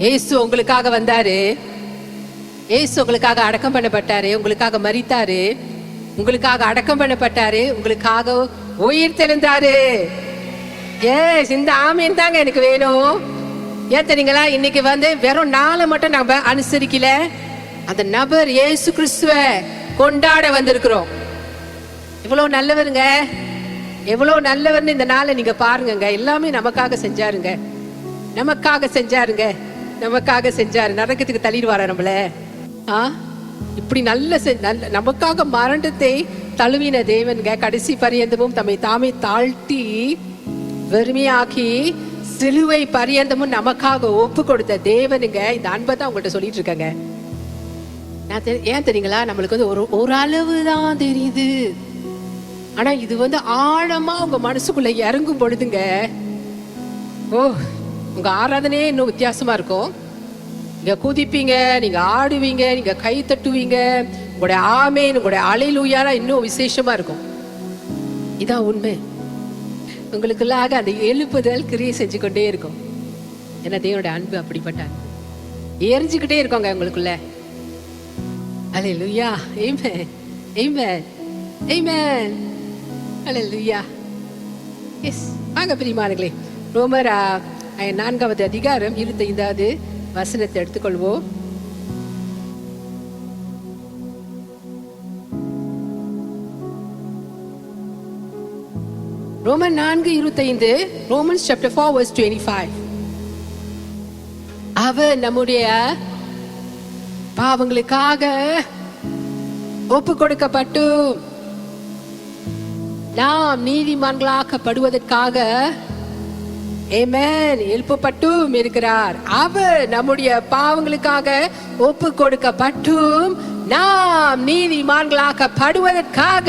இயேசு உங்களுக்காக வந்தாரு, இயேசு உங்களுக்காக அடக்கம் பண்ணப்பட்டாரு, உங்களுக்காக மரித்தாரு, உங்களுக்காக அடக்கம் பண்ணப்பட்டாரு, உங்களுக்காக உயிர் தெழுந்தாரு. இந்த ஆமீன் தாங்க எனக்கு வேணும். ஏன் தெரியுங்களா? இன்னைக்கு வெறும் நாளை மட்டும் நம்ம அனுசரிக்கல, அந்த நபர் இயேசு கிறிஸ்துவ கொண்டாட வந்திருக்கிறோம். எவ்வளவு நல்லவருங்க, எவ்வளவு நல்லவர்னு இந்த நாளை நீங்க பாருங்க. எல்லாமே நமக்காக செஞ்சாருங்க, நமக்காக செஞ்சாருங்க, நமக்காக செஞ்சாரு. நரகத்துக்கு தள்ளிடுவாரா நம்மள? இப்படி நல்ல நமக்காக மரணத்தை தழுவின தேவன்க கடைசி பரியந்தமும் தம்மை தாமே தாழ்த்தி வெறுமையாக்கி சிலுவை பரியந்தமும் நமக்காக ஒப்பு கொடுத்த தேவனுங்க. இந்த அன்பை தான் உங்கள்கிட்ட சொல்லிட்டு இருக்கேங்க. ஏன் தெரியுங்களா? நம்மளுக்கு ஒரு அளவு தான் தெரியுது. ஆனா இது ஆழமா உங்க மனசுக்குள்ள இறங்கும் பொழுதுங்க, உங்க ஆராதனையே இன்னும் வித்தியாசமா இருக்கும். நீங்க குதிப்பீங்க, நீங்க ஆடுவீங்க, நீங்க கை தட்டுவீங்க, உங்களுடைய ஆமேன், உங்களுடைய அலையிலுயானா இன்னும் விசேஷமா இருக்கும். இதான் உண்மை. உங்களுக்குள்ளாக அந்த எழுப்புதல் கிரியை செஞ்சு கொண்டே இருக்கும். ஏன்னா தேவனுடைய அன்பு அப்படிப்பட்ட எரிஞ்சுக்கிட்டே இருக்கோங்க உங்களுக்குள்ள. அல்லேலூயா, ஆமென், ஆமென், ஆமென், அல்லேலூயா. எஸ், வாங்க பிரியமானங்களே, ரோமர் 4வது அதிகாரம் 25வது வசனத்தை எடுத்துக்கொள்வோம். Roman 4:25, Romans chapter 4 verse 25. அவர் நம்முடைய பாவங்களுக்காக ஒப்பு கொடுக்கப்பட்டு நாம் நீதிமான்களாக்கப்படுவதற்காக ஆமென் எழுப்பப்பட்டும் இருக்கிறார். அவர் நம்முடைய பாவங்களுக்காக ஒப்பு கொடுக்கப்பட்டும் நாம் நீதிமான்களாக்கப்படுவதற்காக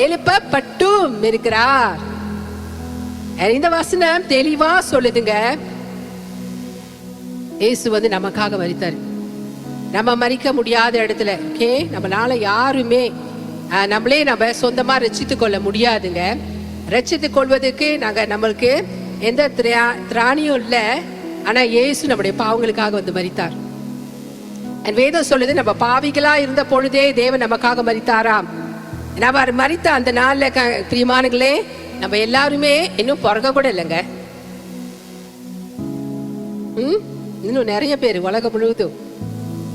எழுப்பப்பட்டும் இருக்கிறார். இந்த வசனம் தெளிவா சொல்லுதுங்க. இயேசு நமக்காக மரித்தார். நம்ம மரிக்க முடியாத இடத்துல நம்மளால யாருமே நம்ம சொந்தமா ரட்சித்துக் கொள்ள முடியாதுங்க. ரட்சித்துக் கொள்வதற்கு நம்மளுக்கு எந்த திராணியும் இல்லை. ஆனா இயேசு நம்முடைய பாவங்களுக்காக மரித்தார். வேதம் சொல்லுது, நம்ம பாவிகளா இருந்த பொழுதே தேவன் நமக்காக மரித்தாராம். அவர் மரித்த அந்த நாள்ல பிரியமானங்களே, நம்ம எல்லாருமே இன்னும் பிறக்க கூட இல்லைங்க. இன்னும் நிறைய பேர் உலகம் முழுவதும்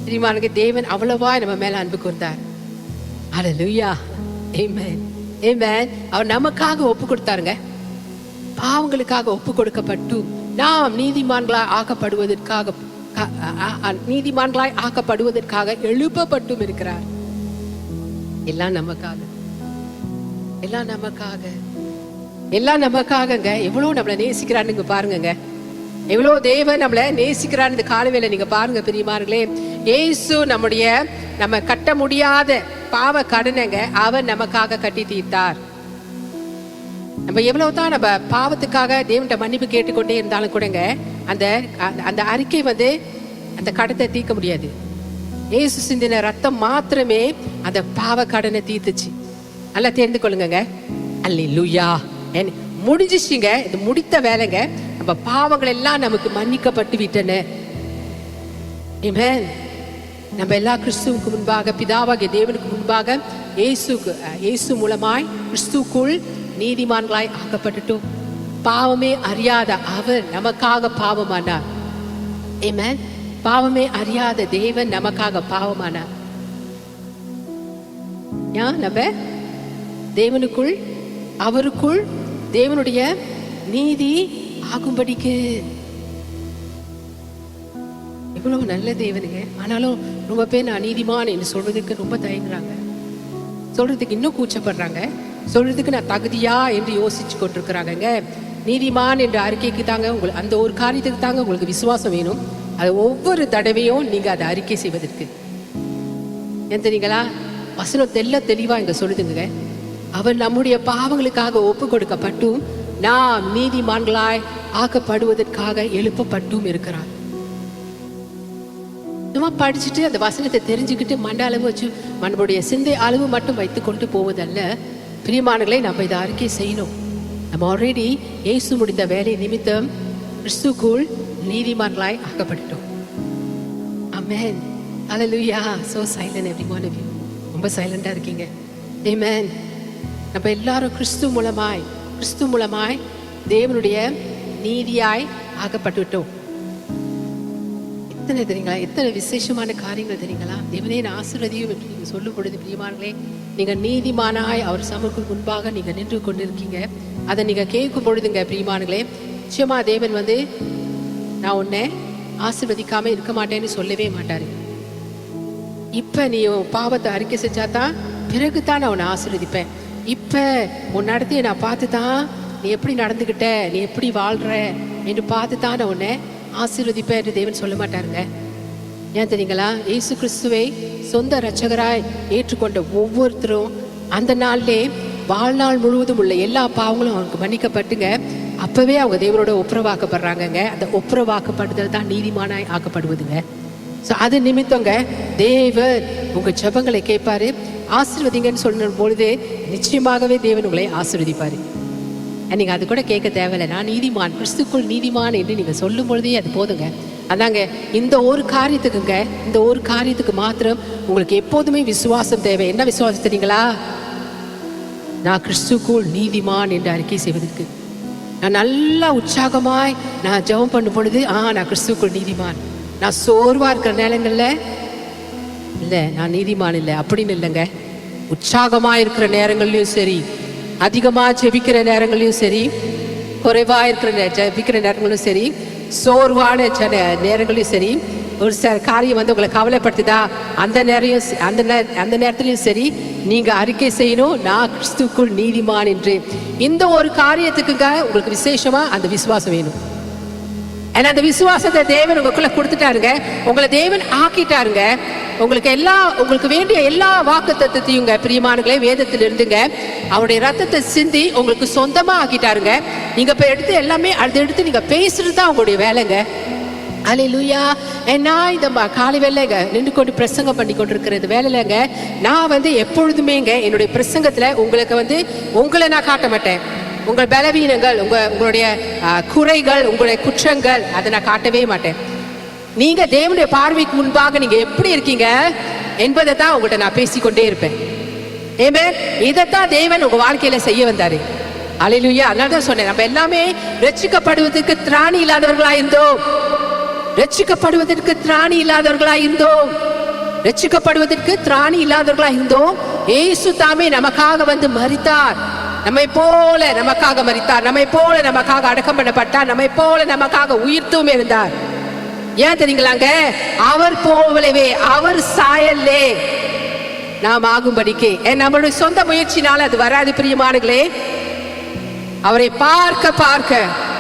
பிரியமானங்க தேவன் அவ்வளவா நம்ம மேல அன்பு கூர்ந்தார். அல்லேலூயா, ஆமென், ஆமென். அவர் நமக்காக ஒப்பு கொடுத்தாருங்க. பாவங்களுக்காக ஒப்பு கொடுக்கப்பட்டு நாம் நீதிமான்களாய் ஆக்கப்படுவதற்காக எழுப்பப்பட்டும் இருக்கிறார். எல்லாம் நமக்காக, எல்லாம் நமக்காக, எல்லாம் நமக்காகங்க. எவ்வளவு நம்மளை நேசிக்கிறான்னு பாருங்க. எவ்வளவு தேவன் நம்மளை நேசிக்கிறான்னு இந்த காலவேளை நீங்க பாருங்க பிரியமானங்களே. இயேசு நம்ம கட்ட முடியாத பாவ கடனைங்க அவர் நமக்காக கட்டி தீர்த்தார். நம்ம எவ்வளவுதான் நம்ம பாவத்துக்காக தேவன்கிட்ட மன்னிப்பு கேட்டுக்கொண்டே இருந்தாலும் கூடங்க அந்த அறிக்கை அந்த கடத்தை தீர்க்க முடியாது. இயேசு சிந்தின ரத்தம் மாத்திரமே அந்த பாவ கடனை தீர்த்துச்சு. நல்லா தெரிந்து கொள்ளுங்க. அல்லேலூயா, முடிஞ்சிச்சுங்க. இது முடித்த வேலைங்க. நம்ம பாவங்கள் எல்லாம் நமக்கு மன்னிக்கப்பட்டு விட்டன. ஆமென். நம்ம எல்லா கிறிஸ்துவுக்கு முன்பாக, பிதாவாகிய தேவனுக்கு முன்பாக இயேசு மூலமாய் கிறிஸ்துக்குள் நீதிமான்களாய் ஆக்கப்பட்டுட்டோம். பாவமே அறியாத அவர் நமக்காக பாவமானார். ஆமென். பாவமே அறியாத தேவன் நமக்காக பாவமானார். நம்ம தேவனுக்குள், அவருக்குள் தேவனுடைய நீதி ஆகும்படிக்கு. இவ்வளவு நல்ல தேவனுங்க. ஆனாலும் ரொம்ப பேர் நான் நீதிமான் என்று சொல்றதுக்கு ரொம்ப தயங்குறாங்க. சொல்றதுக்கு இன்னும் கூச்சப்படுறாங்க. சொல்றதுக்கு நான் தகுதியா என்று யோசிச்சு கொண்டிருக்கிறாங்க. நீதிமான் என்ற அறிக்கைக்கு தாங்க உங்களுக்கு, அந்த ஒரு காரியத்துக்கு தாங்க உங்களுக்கு விசுவாசம் வேணும். அது ஒவ்வொரு தடவையும் நீங்க அதை அறிக்கை செய்வதற்கு. ஏன் தெரியுங்களா? வசனம் தெளிவா இங்க சொல்லுதுங்க. அவர் நம்முடைய பாவங்களுக்காக ஒப்பு கொடுக்கப்பட்டும் நாம் நீதிமான்களாய் ஆக்கப்படுவதற்காக எழுப்பப்பட்டும் இருக்கிறார். சும்மா படிச்சுட்டு அந்த வசனத்தை தெரிஞ்சுக்கிட்டு மண்ட அளவு வச்சு நம்மளுடைய சிந்தை அளவு மட்டும் வைத்துக் கொண்டு போவதல்ல பிரியமானங்களை. நம்ம இதை அறிக்கை செய்யணும். நம்ம ஆல்ரெடி இயேசு முடிந்த வேலை நிமித்தம் கிறிஸ்துக்குள் நீதிமான்களாய் ஆக்கப்பட்டுட்டோம். ஆமென். ஹல்லேலூயா. So silent every one of you. ரொம்ப சைலண்டா இருக்கீங்க. ஆமென். நம்ம எல்லாரும் கிறிஸ்து மூலமாய் தேவனுடைய நீதியாய் ஆக்கப்பட்டுட்டோம். எத்தனை தெரியுங்களா, எத்தனை விசேஷமான காரியங்கள் தெரியுங்களா. தேவனே ஆசீர்வதியும் என்று நீங்க சொல்லும் பொழுது பிரியமானங்களே, நீங்க நீதிமானாய் அவர் சமூகத்துக்கு முன்பாக நீங்க நின்று கொண்டிருக்கீங்க. அதை நீங்க கேட்கும் பொழுதுங்க பிரியமானங்களே, நிச்சயமா தேவன் நான் உன்னை ஆசீர்வதிக்காம இருக்க மாட்டேன்னு சொல்லவே மாட்டாரு. இப்ப நீ பாவத்தை அறிக்கை செஞ்சாதான் பிறகுதான் நான் உன்னை ஆசீர்வதிப்பேன். இப்ப உன் நடத்தையை நான் பார்த்துதான் நீ எப்படி நடந்துகிட்ட, நீ எப்படி வாழ்ற என்று பார்த்துதான் நான் உன்னை ஆசீர்வதிப்பேன் என்று தேவன் சொல்ல மாட்டாருங்க. ஏன் தெரியுங்களா, இயேசு கிறிஸ்துவை சொந்த இரட்சகராய் ஏற்றுக்கொண்ட ஒவ்வொருத்தரும் அந்த நாளிலே வாழ்நாள் முழுவதும் உள்ள எல்லா பாவங்களும் அவங்களுக்கு மன்னிக்கப்பட்டுங்க. அப்பவே அவங்க தேவனோட ஒப்புரவாக்கப்படுறாங்கங்க. அந்த ஒப்புரவாக்கப்படுதல் தான் நீதிமானாய் ஆக்கப்படுவதுங்க. ஸோ அது நிமித்தங்க தேவன் உங்க ஜெபங்களை கேட்பாரு. ஆசீர்வதிங்கன்னு சொல்லும் பொழுது நிச்சயமாகவே தேவன் உங்களை ஆசீர்வதிப்பாரு. நீங்க அது கூட கேட்க தேவையில்லை. நான் நீதிமான், கிறிஸ்துக்குள் நீதிமான் என்று நீங்க சொல்லும் பொழுதே அது போதுங்க. அதாங்க இந்த ஒரு காரியத்துக்கு மாத்திரம் உங்களுக்கு எப்போதுமே விசுவாசம் தேவை. என்ன விசுவாசம் தெரியுங்களா? நான் கிறிஸ்துக்குள் நீதிமான் என்று அறிக்கை செய்வதற்கு. நான் நல்லா உற்சாகமாய் நான் ஜெபம் பண்ணும் பொழுது நான் கிறிஸ்துக்குள் நீதிமான். நான் சோர்வா இருக்கிற நேரங்கள்ல இல்லை நான் நீதிமான் இல்லை அப்படின்னு இல்லைங்க. உற்சாகமா இருக்கிற நேரங்கள்லயும் சரி, அதிகமா ஜெபிக்கிற நேரங்களையும் சரி, குறைவா இருக்கிற ஜெபிக்கிற நேரங்களும் சரி, சோர்வான நேரங்களையும் சரி, ஒரு காரியம் உங்களை கவலைப்படுத்துதா அந்த நேரத்திலையும் சரி, நீங்க அறிக்கை செய்யணும் நான் கிறிஸ்துக்குள் நீதிமான் என்று. இந்த ஒரு காரியத்துக்குங்க உங்களுக்கு விசேஷமா அந்த விசுவாசம் வேணும். ஏன்னா அந்த விசுவாசத்தை தேவன் உங்களுக்குள்ள கொடுத்துட்டாருங்க, உங்களை தேவன் ஆக்கிட்டாருங்க. உங்களுக்கு வேண்டிய எல்லா வாக்குத்தத்தத்தையும் பிரியமானங்களே வேதத்தில் இருந்துங்க அவருடைய ரத்தத்தை சிந்தி உங்களுக்கு சொந்தமா ஆக்கிட்டாருங்க. நீங்க இப்ப எடுத்து எல்லாமே அதை எடுத்து நீங்க பேசுறது தான் உங்களுடைய வேலைங்க. அல்லேலூயா. நான் இந்த காலை வேலைங்க நின்று கொண்டு பிரசங்கம் பண்ணி கொண்டிருக்கிறது வேலைங்க. நான் எப்பொழுதுமேங்க என்னுடைய பிரசங்கத்துல உங்களை நான் காட்ட மாட்டேன். உங்கள் பலவீனங்கள், உங்களுடைய குறைகள், உங்களுடைய குற்றங்கள் அதை நான் காட்டவே மாட்டேன். நீங்க தேவனுடைய பார்வைக்கு முன்பாக நீங்க எப்படி இருக்கீங்க என்பதை தான் உங்கள்கிட்ட நான் பேசிக்கொண்டே இருப்பேன். இதைத்தான் தேவன் உங்க வாழ்க்கையில செய்ய வந்தாரு. அல்லேலூயா. அதனால தான் சொன்னேன், நம்ம எல்லாமே ரட்சிக்கப்படுவதற்கு திராணி இல்லாதவர்களா இருந்தோம். ரட்சிக்கப்படுவதற்கு திராணி இல்லாதவர்களா இருந்தோம். இயேசு தாமே நமக்காக மரித்தார். நம்மை போல நமக்காக மரித்தார், நம்மை போல நமக்காக அடக்கம் பண்ணப்பட்டார், நம்மை போல நமக்காக உயிர்த்தும் இருந்தார். ஏன் தெரியுங்களாங்க? அவர் போலவே அவர் சாயல்லே நாம் ஆகும்படிக்கு. நம்மளுடைய சொந்த முயற்சினால அது வராது பிரியமானங்களே. அவரை பார்க்க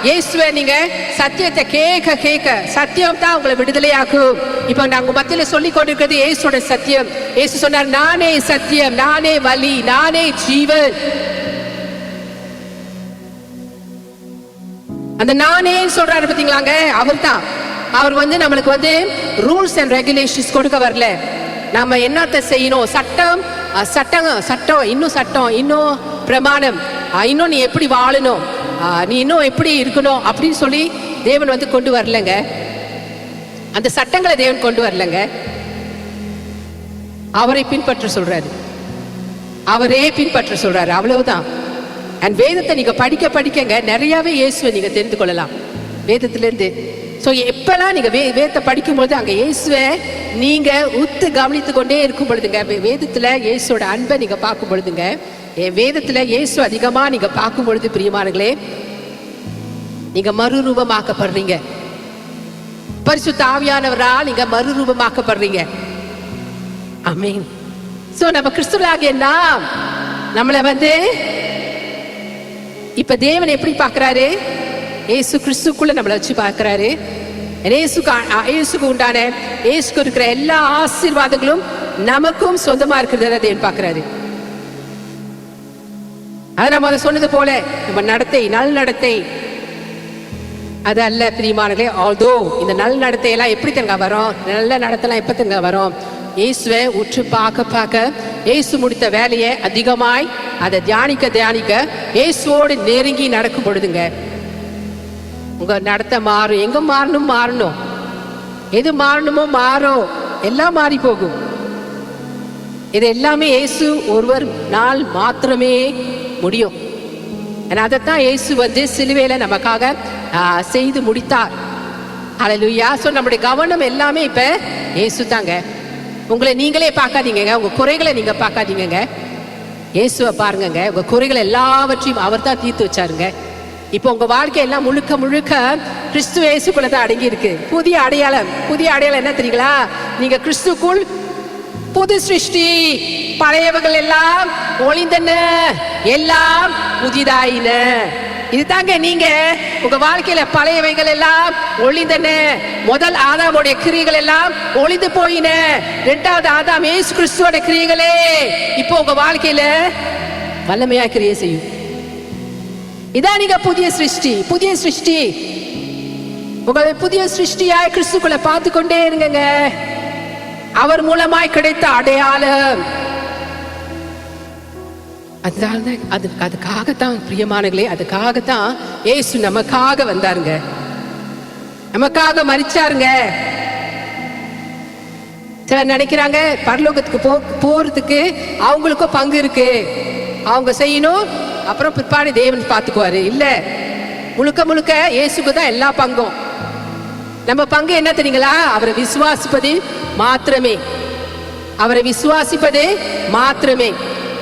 இயேசுவை நீங்க சத்தியத்தை கேட்க சத்தியம் தான் உங்களை விடுதலையாக்கும். இப்ப நாங்க மத்தியில சொல்லி கொண்டிருக்கிறது இயேசுவோட சத்தியம். இயேசு சொன்னார், நானே சத்தியம், நானே வழி, நானே ஜீவன். அந்த நானே சொல்றாரு பாத்தீங்களாங்க, அவர் நம்மளுக்கு ரூல்ஸ் அண்ட் ரெகுலேஷன்ஸ் கொடுக்க வரல. நம்ம என்னத்தை செய்யணும், சட்டம் இன்னும் பிரமாணம், இன்னும் நீ எப்படி வாழணும், நீ இன்னும் எப்படி இருக்கணும் அப்படின்னு சொல்லி தேவன் கொண்டு வரலங்க. அந்த சட்டங்களை தேவன் கொண்டு வரலங்க. அவரை பின்பற்ற சொல்றாரு, அவ்வளவுதான். அண்ட் வேதத்தை நீங்க படிக்கங்க நிறையவே இயேசுவை நீங்க தெரிந்து கொள்ளலாம் வேதத்திலிருந்து. ஸோ எப்பெல்லாம் நீங்க வேதத்தை படிக்கும்போது அங்க இயேசுவை நீங்க உத்து கவனித்து கொண்டே இருக்கும் பொழுதுங்க, வேதத்துல இயேசுவோட அன்பை நீங்க பார்க்கும் பொழுதுங்க, வேதத்துல இயேசு அதிகமா நீங்க பார்க்கும் பொழுது பிரியமானங்களே, நீங்க மறுரூபமாக்கப்படுறீங்க. பரிசுத்த ஆவியானவரால் நீங்க மறுரூபமாக்கப்படுறீங்க. ஆமென். ஸோ நம்ம கிறிஸ்துவராகிய நாம் நம்மளை இப்ப தேவன் எப்படி பார்க்கிறாரு? இயேசு கிறிஸ்துக்குள்ள நம்மளை வச்சு பார்க்கிறாரு. இயேசுக்கு உண்டான இயேசுக்கு இருக்கிற எல்லா ஆசீர்வாதங்களும் நமக்கும் சொந்தமா இருக்கிறத தேவன் பார்க்கிறாரு. அதை நம்ம சொன்னது போல நம்ம நடத்தை, நல் நடத்தை அது அல்ல பிரியமானங்களே. ஆல்தோ இந்த நல் நடத்தை எல்லாம் எப்படி தங்க வரும், நல்ல நடத்தலாம் எப்ப தங்க வரும்? இயேசுவை உற்று பார்க்க இயேசு முடித்த வேலையை அதிகமாய் அதை தியானிக்க இயேசுவோடு நெருங்கி நடக்கும் பொழுதுங்க. உங்க நடத்த மாறும். எங்க மாறணும், எது மாறணுமோ மாறும், எல்லாம் மாறி போகும். இது எல்லாமே இயேசு ஒருவர் நாள் மாத்திரமே முடியும். அதைத்தான் இயேசு சிலுவையில நமக்காக செய்து முடித்தார். ஹல்லேலூயா. ஸோ நம்முடைய கவனம் எல்லாமே இப்ப இயேசு தாங்க. உங்களை நீங்களே பார்க்காதீங்க, உங்க குறைகளை நீங்க பார்க்காதீங்க, இயேசுவை பாருங்க. உங்க குறைகளை எல்லாவற்றையும் அவர் தான் தீர்த்து வச்சாருங்க. இப்போ உங்க வாழ்க்கை எல்லாம் முழுக்க முழுக்க கிறிஸ்து இயேசுக்குள்ள தான் அடங்கி இருக்கு. புதிய அடையாளம் என்ன தெரியுங்களா? நீங்க கிறிஸ்துக்குள் புது சிருஷ்டி, பழையவர்கள் எல்லாம் ஒளிந்தன, எல்லாம் புதிதாயின. இதுதாங்க நீங்க உங்க வாழ்க்கையில பழையவைகள் எல்லாம் ஒளிந்தன. முதல் ஆதாமுடைய கிரியைகள் எல்லாம் ஒளிந்து போயின. இரண்டாவது ஆதாம் இயேசு கிறிஸ்துவோட கிரியைகளே இப்போ உங்க வாழ்க்கையில வல்லமையா கிரியை செய்யும். இதான் நீங்க புதிய சிருஷ்டி. உங்களை புதிய சிருஷ்டியாய் கிறிஸ்துக்குள்ள பார்த்து கொண்டே இருங்க. அவர் மூலமாய் கிடைத்த அடையாளம் அதுக்காகத்தான் பிரியமானங்களே, அதுக்காகத்தான் இயேசு நமக்காக வந்தாருங்க, நமக்காக மரிச்சாருங்க. சிலர் நினைக்கிறாங்க பரலோகத்துக்கு போறதுக்கு அவங்களுக்கும் பங்கு இருக்கு, அவங்க செய்யணும், அப்புறம் பிற்பாடு தேவன் பார்த்துக்குவாரு. இல்ல, முழுக்க முழுக்க இயேசுக்கு தான் எல்லா பங்கும். நம்ம பங்கு என்ன தெரியுங்களா? அவரை விசுவாசிப்பது மாத்திரமே.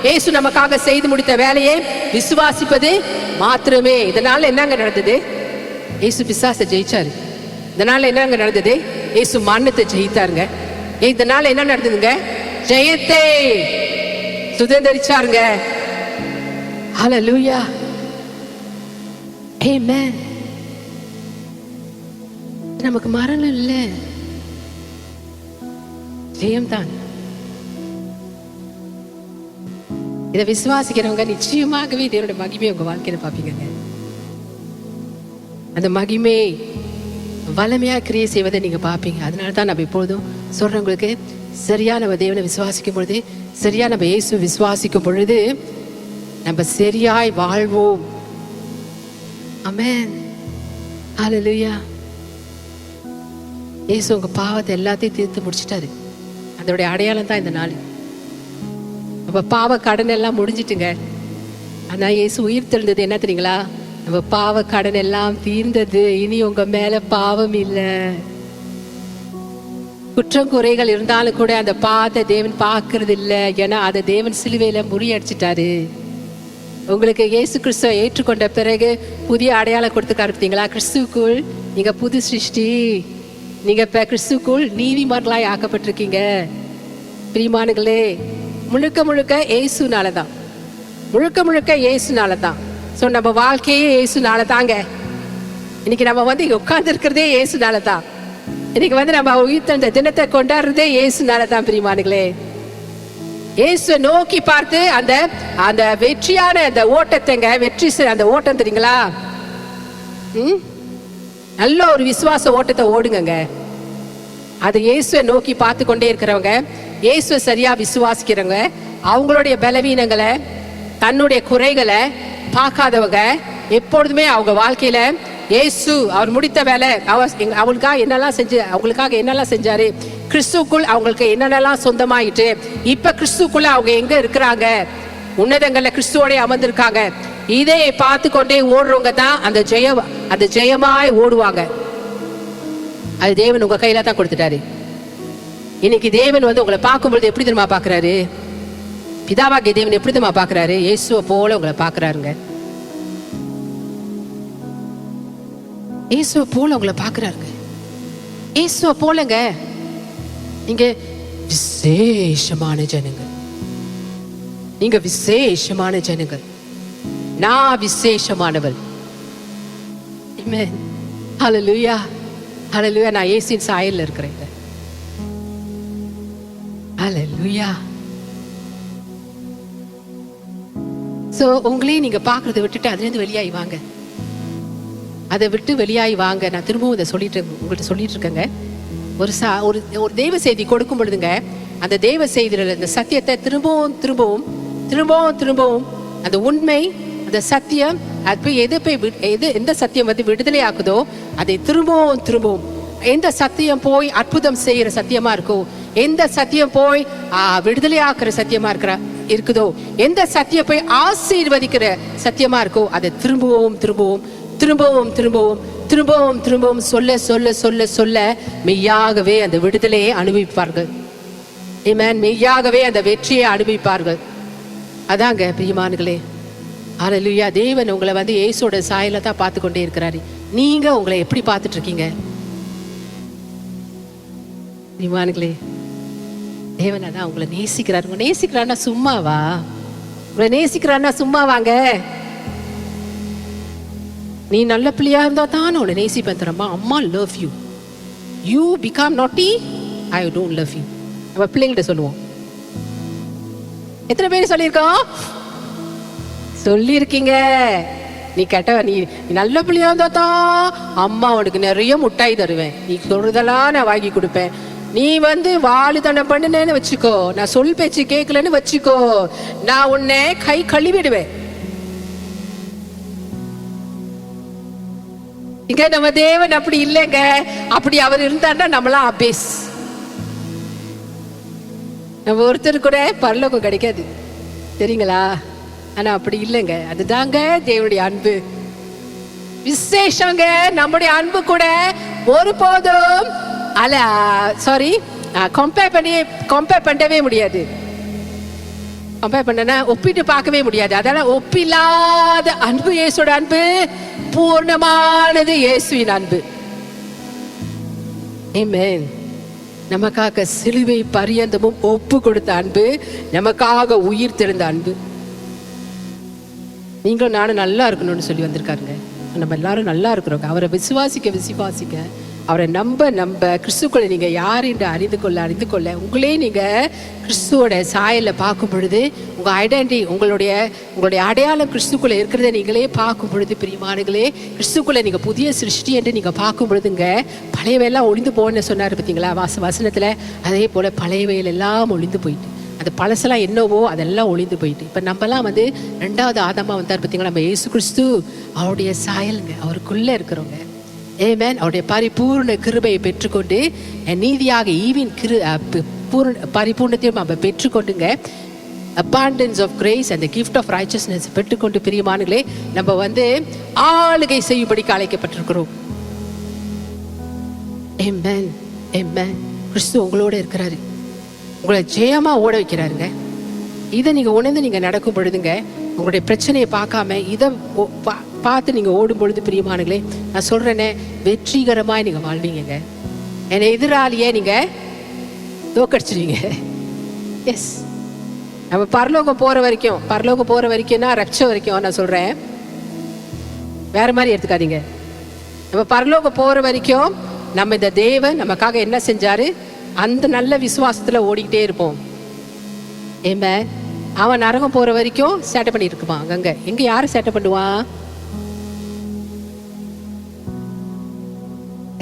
இயேசு நமக்காக செய்து முடித்த வேலையை விசுவாசிப்பது மாத்திரமே. இதனால என்னங்க நடந்தது? இயேசு பிசாசை ஜெயிச்சாரு. இதனால என்னங்க நடந்தது? இயேசு மரணத்தை ஜெயித்தாருங்க. இதனால என்ன நடந்ததுங்க? ஜெயத்தை சுதந்திரிச்சாருங்க. ஹல்லேலூயா, ஆமென். நமக்கு மரணம் இல்லை, ஜெயம்தான். இதை விசுவாசிக்கிறவங்க நிச்சயமாகவே தேவனுடைய மகிமையை உங்க வாழ்க்கையில பாப்பீங்க. அந்த மகிமை வல்லமையா கிரியை செய்வதை நீங்க பாப்பீங்க. அதனாலதான் நம்ம இப்பொழுதும் சொல்றவங்களுக்கு, சரியா நம்ம தேவனை விசுவாசிக்கும் பொழுது, சரியா நம்ம இயேசு விசுவாசிக்கும் பொழுது நம்ம சரியாய் வாழ்வோம். ஆமென், ஹல்லேலூயா. இயேசு உங்க பாவத்தை எல்லாத்தையும் தீர்த்து முடிச்சிட்டாரு. அதோடைய அடையாளம் தான் இந்த நாள். நம்ம பாவ கடன் எல்லாம் முடிஞ்சிட்டுங்க. ஆனா இயேசு உயிர் தெழுந்தது என்ன தெரியுங்களா? நம்ம பாவ கடன் எல்லாம் தீர்ந்தது. இனி உங்க மேல பாவம் இல்லை. குற்றம் குறைகள் இருந்தாலும் கூட அந்த பாவத்தை தேவன் பார்க்கறது இல்லை. ஏன்னா அதை தேவன் சிலுவையில முறியடிச்சிட்டாரு. உங்களுக்கு இயேசு கிறிஸ்துவை ஏற்றுக்கொண்ட பிறகு புதிய அடையாளம் கொடுத்துக்காரு. பார்த்தீங்களா? கிறிஸ்துக்குள் நீங்க புது சிருஷ்டி. நீங்க இப்ப கிறிஸ்துக்குள் நீதிமான்களாய் ஆக்கப்பட்டிருக்கீங்க. பிரியமானங்களே, முழுக்க முழுக்க இயேசுனாலதான், இயேசுனாலதான். ஸோ நம்ம வாழ்க்கையே இயேசுனால தாங்க. இன்னைக்கு நம்ம இங்க உட்கார்ந்து இருக்கிறதே இயேசுனாலதான். இன்னைக்கு நம்ம உயிர்த்தெழுந்த தினத்தை கொண்டாடுறதே இயேசுனாலதான். பிரியமானங்களே, இயேசுவை நோக்கி பார்த்து அந்த அந்த வெற்றியான அந்த ஓட்டத்தைங்க, அந்த ஓட்டம் தெரியுங்களா? நல்ல ஒரு விசுவாச ஓட்டத்தை ஓடுங்க. அது இயேசுவை நோக்கி பார்த்து கொண்டே இருக்கிறவங்க, இயேசுவை சரியா விசுவாசிக்கிறவங்க, அவங்களுடைய பலவீனங்களை, தன்னுடைய குறைகளை பார்க்காதவங்க, எப்பொழுதுமே அவங்க வாழ்க்கையில இயேசு அவர் முடித்த வேலை, அவங்களுக்காக என்னெல்லாம் செஞ்சாரு, கிறிஸ்துக்குள் அவங்களுக்கு என்னென்னலாம் சொந்தமாயிட்டு, இப்ப கிறிஸ்துக்குள்ள அவங்க எங்க இருக்கிறாங்க, உன்னதங்கள்ல கிறிஸ்துவோட அமர்ந்திருக்காங்க. இதை பார்த்து கொண்டே ஓடுறவங்க தான் அந்த ஜெயமாய் ஓடுவாங்க. அது தேவன் உங்க கையில தான் கொடுத்துட்டாரு. இன்னைக்கு தேவன் உங்களை பார்க்கும் பொழுது எப்படி தெரியுமா பாக்குறாரு? பிதாவாகிய தேவன் எப்படி தெரியுமா பாக்குறாரு? இயேசுவை போல உங்களை பாக்குறாருங்க. இயேசுவை போல உங்களை பாக்குறாருங்க. இயேசுவை போலங்க. நீங்க விசேஷமான ஜனங்கள், நீங்க விசேஷமான ஜனங்கள். நான் விசேஷமானவள். ஆமென், ஹல்லேலூயா, ஹல்லேலூயா. நான் இயேசுவின் சாயல்ல இருக்கிறேன். ஹல்லேலூயா. சோ உங்களையும் நீங்க பாக்குறதை விட்டுட்டு அதுல இருந்து வெளியாகி வாங்க. அதை விட்டு வெளியாகி வாங்க. நான் திரும்பவும் இதை உங்கள்கிட்ட சொல்லிட்டு இருக்கேங்க. ஒரு தெய்வ செய்தி கொடுக்கும் பொழுதுங்க, அந்த தெய்வ செய்தியில அந்த சத்தியத்தை திரும்பவும் அந்த உண்மை, அந்த சத்தியம் அது போய் எந்த சத்தியம் வந்து விடுதலை ஆக்குதோ அதை திரும்பவும் எந்த சத்தியம் போய் அற்புதம் செய்யற சத்தியமா இருக்கோ, எந்த சத்தியம் போய் விடுதலை ஆக்குற சத்தியமா இருக்குதோ, எந்த சத்தியம் போய் ஆசீர்வதிக்கிற சத்தியமா இருக்கோ அதை திரும்பவும் சொல்ல மெய்யாகவே அந்த விடுதலையை அனுபவிப்பார்கள். ஆமென். மெய்யாகவே அந்த வெற்றியை அனுபவிப்பார்கள். அதாங்க பிரியமானங்களே, ஹல்லேலூயா. தேவன் உங்களை வந்து இயேசுவோட சாயல தான் பார்த்து கொண்டே இருக்கிறாரு. நீங்க உங்களை எப்படி பார்த்துட்டு இருக்கீங்க பிரியமானங்களே? தேவன் அதான் உங்களை நேசிக்கிறாரு. உங்களை நேசிக்கிறான்னா சும்மாவா? உங்களை நேசிக்கிறான்னா சும்மாவாங்க? நீ நல்ல பிள்ளையா இருந்தா தான் உன்னை நேசிப்பேன் தரமா. அம்மா லவ் யூ, யூ பிகம் நாட்டி, ஐ டோன்ட் லவ் யூ. நம்ம பிள்ளைங்கிட்ட சொல்லுவோம். எத்தனை பேர் சொல்லியிருக்கீங்க? நீ நீ நல்ல பிள்ளையா இருந்தா தான் அம்மா உனக்கு நிறைய முட்டாய் தருவேன், நீ சொல்றதெல்லாம் நான் வாங்கி கொடுப்பேன். நீ வந்து வாழுதனம் பண்ணுனேன்னு வச்சுக்கோ, நான் சொல் பேச்சு கேட்கலன்னு வச்சுக்கோ, நான் உன்னை கை கழுவிடுவேன். இங்க நம்ம தேவன் அப்படி இல்லைங்க. அப்படி அவர் இருந்தாருன்னா நம்மளாம் அபேஸ். நம்ம ஒருத்தர் கூட பரலோகம் கிடைக்காது தெரியுங்களா? ஆனா அப்படி இல்லைங்க. அதுதாங்க தேவனுடைய அன்பு விசேஷங்க. நம்முடைய அன்பு கூட ஒருபோதும் கம்பேர் பண்ணவே முடியாது. கம்பேர் பண்ணனா ஒப்பிட்டு பார்க்கவே முடியாது. அதெல்லாம் ஒப்பில்லாத அன்பு இயேசுவோட அன்பு, பூர்ணமானது இயேசுவின் அன்பு. ஆமென். நமக்காக சிலுவை பரியந்தமும் ஒப்பு கொடுத்த அன்பு, நமக்காக உயிர் தெழுந்த அன்பு. நீங்களும் நானும் நல்லா இருக்கணும்னு சொல்லி வந்திருக்காருங்க. நம்ம எல்லாரும் நல்லா இருக்கிறோங்க. அவரை விசுவாசிக்க அவரை நம்ப கிறிஸ்துக்குள்ள நீங்க யார் என்று அறிந்து கொள்ள உங்களே நீங்க கிறிஸ்துவோட சாயல பார்க்கும் பொழுது உங்க ஐடென்டிட்டி, உங்களுடைய அடையாளம் கிறிஸ்துக்குள்ள இருக்கிறத நீங்களே பார்க்கும் பொழுது பிரியமானங்களே, கிறிஸ்துக்குள்ள நீங்க புதிய சிருஷ்டி என்று நீங்க பார்க்கும் பொழுதுங்க, பழையவையெல்லாம் ஒளிந்து போன்னு சொன்னாரு பார்த்தீங்களா வசனத்துல. அதே போல பழையவையில் எல்லாம் ஒளிந்து போயிட்டு, அந்த பழசெல்லாம் என்னவோ அதெல்லாம் ஒளிந்து போயிட்டு, இப்போ நம்மலாம் வந்து 2வது ஆதாமா வந்தார் பார்த்தீங்களா. நம்ம இயேசு கிறிஸ்து அவருடைய சாயலுங்க, அவருக்குள்ள இருக்கிறவங்க. ஆமென். அவருடைய பரிபூர்ண கிருபையை பெற்றுக்கொண்டு நீதியாக ஈவின் பரிபூர்ணத்தையும் நம்ம பெற்றுக்கொண்டுங்க, abundance of grace and the gift of righteousness பெற்றுக்கொண்டு பிரியமானங்களே, நம்ம வந்து ஆளுகை செய்யும்படிக்கு அழைக்கப்பட்டிருக்கிறோம். ஆமென். ஆமென். கிறிஸ்து உங்களோட இருக்கிறாரு, உங்களை ஜெயமா ஓட வைக்கிறாருங்க. இதை நீங்க உணர்ந்து நீங்க நடக்கும் பொழுதுங்க, உங்களுடைய பிரச்சனையை பார்க்காம இதை பார்த்து நீங்க ஓடும் பொழுது பிரியமானங்களே, நான் சொல்றேனே, வெற்றிகரமாய் நீங்க வாழ்வீங்க. என்னை எதிராளியே நீங்க தோக்கடிச்சிருவீங்க. எஸ். நம்ம பரலோகம் போற வரைக்கும்னா ரட்ச வரைக்கும் நான் சொல்றேன், வேற மாதிரி எடுத்துக்காதீங்க. நம்ம பரலோகம் போற வரைக்கும் நம்ம இந்த தேவன் நமக்காக என்ன செஞ்சாரு அந்த நல்ல விசுவாசத்துல ஓடிக்கிட்டே இருப்போம். ஏமே, அவன் நரகம் போற வரைக்கும் சேட்டை பண்ணிட்டு இருப்பான். அங்க எங்க யாரு சேட்டை பண்ணுவான்?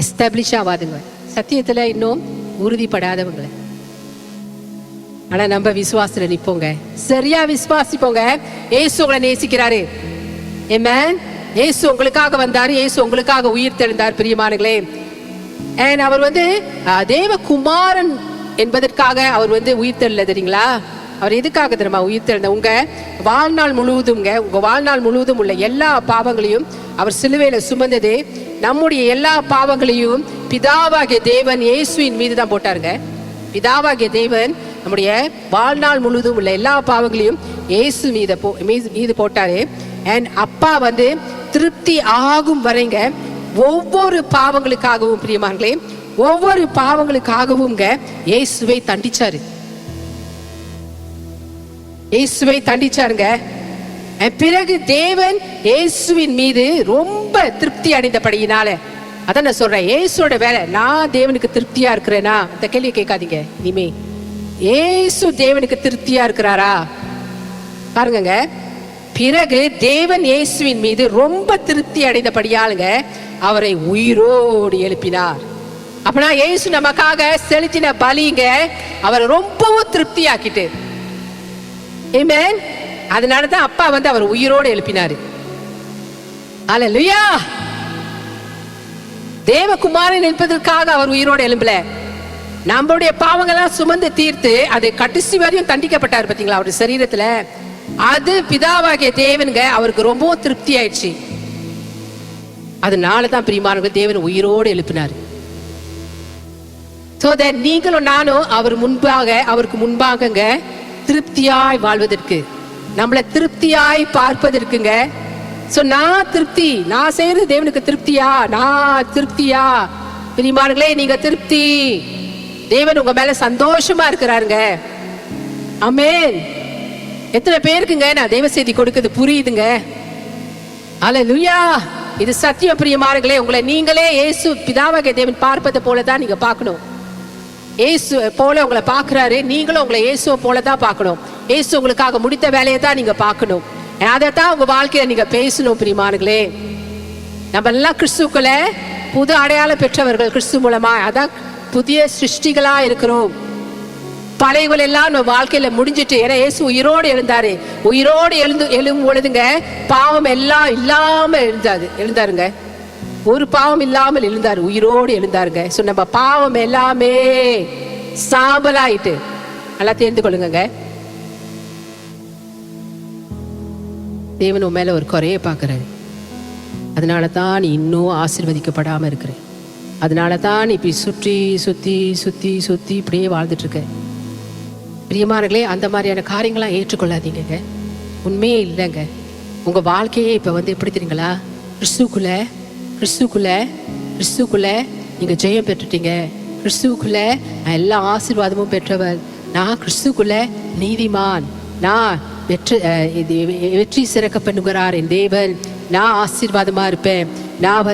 எஸ்டாப்ளிஷ் ஆகாதுங்க, சத்தியத்துல இன்னும் உறுதிப்படாதவங்க. ஆனா நம்ம விசுவாசத்துல நிப்போங்க, சரியா விசுவாசிப்போங்க. இயேசு உங்களை நேசிக்கிறாரு. ஆமென். இயேசு உங்களுக்காக வந்தாரு, இயேசு உங்களுக்காக உயிர் தெழுந்தார் பிரியமானங்களே. அவர் வந்து தேவகுமாரன் என்பதற்காக அவர் வந்து உயிர் தெழல தெரியுங்களா? அவர் எதுக்காக தெரியுமா உயிர் தெழுந்த? உங்க வாழ்நாள் முழுவதும் உள்ள எல்லா பாவங்களையும் அவர் சிலுவையில சுமந்தது. நம்முடைய எல்லா பாவங்களையும் பிதாவாகிய தேவன் இயேசுவின் மீது தான் போட்டாருங்க. பிதாவாகிய தேவன் நம்முடைய வாழ்நாள் முழுவதும் உள்ள எல்லா பாவங்களையும் இயேசு மீது போட்டாரு. அண்ட் அப்பா வந்து திருப்தி ஆகும் வரைங்க ஒவ்வொரு பாவங்களுக்காகவும் பிரியமானங்களே, ஒவ்வொரு பாவங்களுக்காகவும் இயேசுவை தண்டிச்சாருங்க. பிறகு தேவன் இயேசுவின் மீது ரொம்ப திருப்தி அடைந்தபடியினால, அதான் நான் சொல்றேன், இயேசுவோட வேலை. நான் தேவனுக்கு திருப்தியா இருக்கிறேனா? அந்த கேள்வியை கேட்காதீங்க இனிமே. இயேசு தேவனுக்கு திருப்தியா இருக்கிறாரா பாருங்க. பிறகு தேவன் இயேசுவின் மீது ரொம்ப திருப்தி அடைந்தபடியாலுங்க அவரை உயிரோடு எழுப்பினார். அப்பனா இயேசு நமக்காக செலுத்தின பலிங்க அவரை ரொம்பவும் திருப்தி ஆக்கிட்டு. ஆமென். அதனாலதான் அப்பா வந்து அவர் உயிரோடு எழுப்பினாரு. அல்லேலூயா. தேவகுமாரன் என்பதற்காக அவர் உயிரோடு எழும்பல. நம்மளுடைய பாவங்கள்லாம் சுமந்து தீர்த்து அது கடைசி வரையும் தண்டிக்கப்பட்டார் பாத்தீங்களா அவருடைய சரீரத்துல. அது பிதாவாகிய தேவனுங்க அவருக்கு ரொம்ப திருப்தி ஆயிடுச்சு. அதனாலதான் பிரியமானவர்கள் தேவன் உயிரோடு எழுப்பினார். So that நீங்களும் நானும் அவருக்கு முன்பாக திருப்தியாய் வாழ்வதற்கு, நம்மளை திருப்தியாய் பார்ப்பதற்குங்க. சோ நான் செய்யறது தேவனுக்கு திருப்தியா? நான் திருப்தியா? பிரியமானவர்களே, நீங்க திருப்தி. தேவன் உங்க மேல சந்தோஷமா இருக்கிறாருங்க. ஆமென். எத்தனை பேருக்குங்க நான் தேவ செய்தி கொடுக்கிறது புரியுதுங்க? அல்லேலூயா. இது சத்தியம் பிரியமானவர்களே. உங்களை நீங்களே இயேசு பிதாவாகிய தேவன் பார்ப்பதை போலதான் நீங்க பார்க்கணும். இயேசு போல உங்களை பார்க்கிறாரு, நீங்களும் உங்களை இயேசுவை போலதான் பார்க்கணும். இயேசு உங்களுக்காக முடித்த வேலையை தான் நீங்க பார்க்கணும். அதைத்தான் உங்க வாழ்க்கையில நீங்க பேசணும் பிரியமானவர்களே. நம்ம எல்லாம் கிறிஸ்துக்குள்ள புது அடையாளம் பெற்றவர்கள் கிறிஸ்து மூலமா. அதான் புதிய சிருஷ்டிகளா இருக்கிறோம். பழையவள் எல்லாம் நம்ம வாழ்க்கையில முடிஞ்சிட்டு, ஏன்னா இயேசு உயிரோடு எழுந்தாரு. உயிரோடு எழும் பொழுதுங்க பாவம் எல்லாம் இல்லாம எழுந்தாருங்க. ஒரு பாவம் இல்லாமல் எழுந்தாரு, உயிரோடு எழுந்தாருங்க. சோ நம்ம பாவம் எல்லாமே சாம்பலாயிட்டு நல்லா தெரிந்து கொள்ளுங்க. தேவன் உன் மேல ஒரு குறைய பாக்குறாரு. அதனாலதான் நீ இன்னும் ஆசீர்வதிக்கப்படாம இருக்கிற. அதனாலதான் நீ இப்படி சுற்றி சுத்தி சுத்தி சுத்தி இப்படியே வாழ்ந்துட்டு இருக்க. பிரியமானங்களே, அந்த மாதிரியான காரியங்களாம் ஏற்றுக்கொள்ளாதீங்க. உண்மையே இல்லைங்க. உங்க வாழ்க்கையே இப்ப எப்படி தெரியுங்களா? கிறிஸ்துக்குள்ள நீங்க ஜெயம் பெற்றுட்டீங்க. கிறிஸ்துக்குள்ள எல்லா ஆசீர்வாதமும் பெற்றவர். நான் கிறிஸ்துக்குள்ள நீதிமான். நான் வெற்றி சிறக்க பண்ணுகிறார் என் தேவன். நான் ஆசீர்வாதமா இருப்பேன். நான்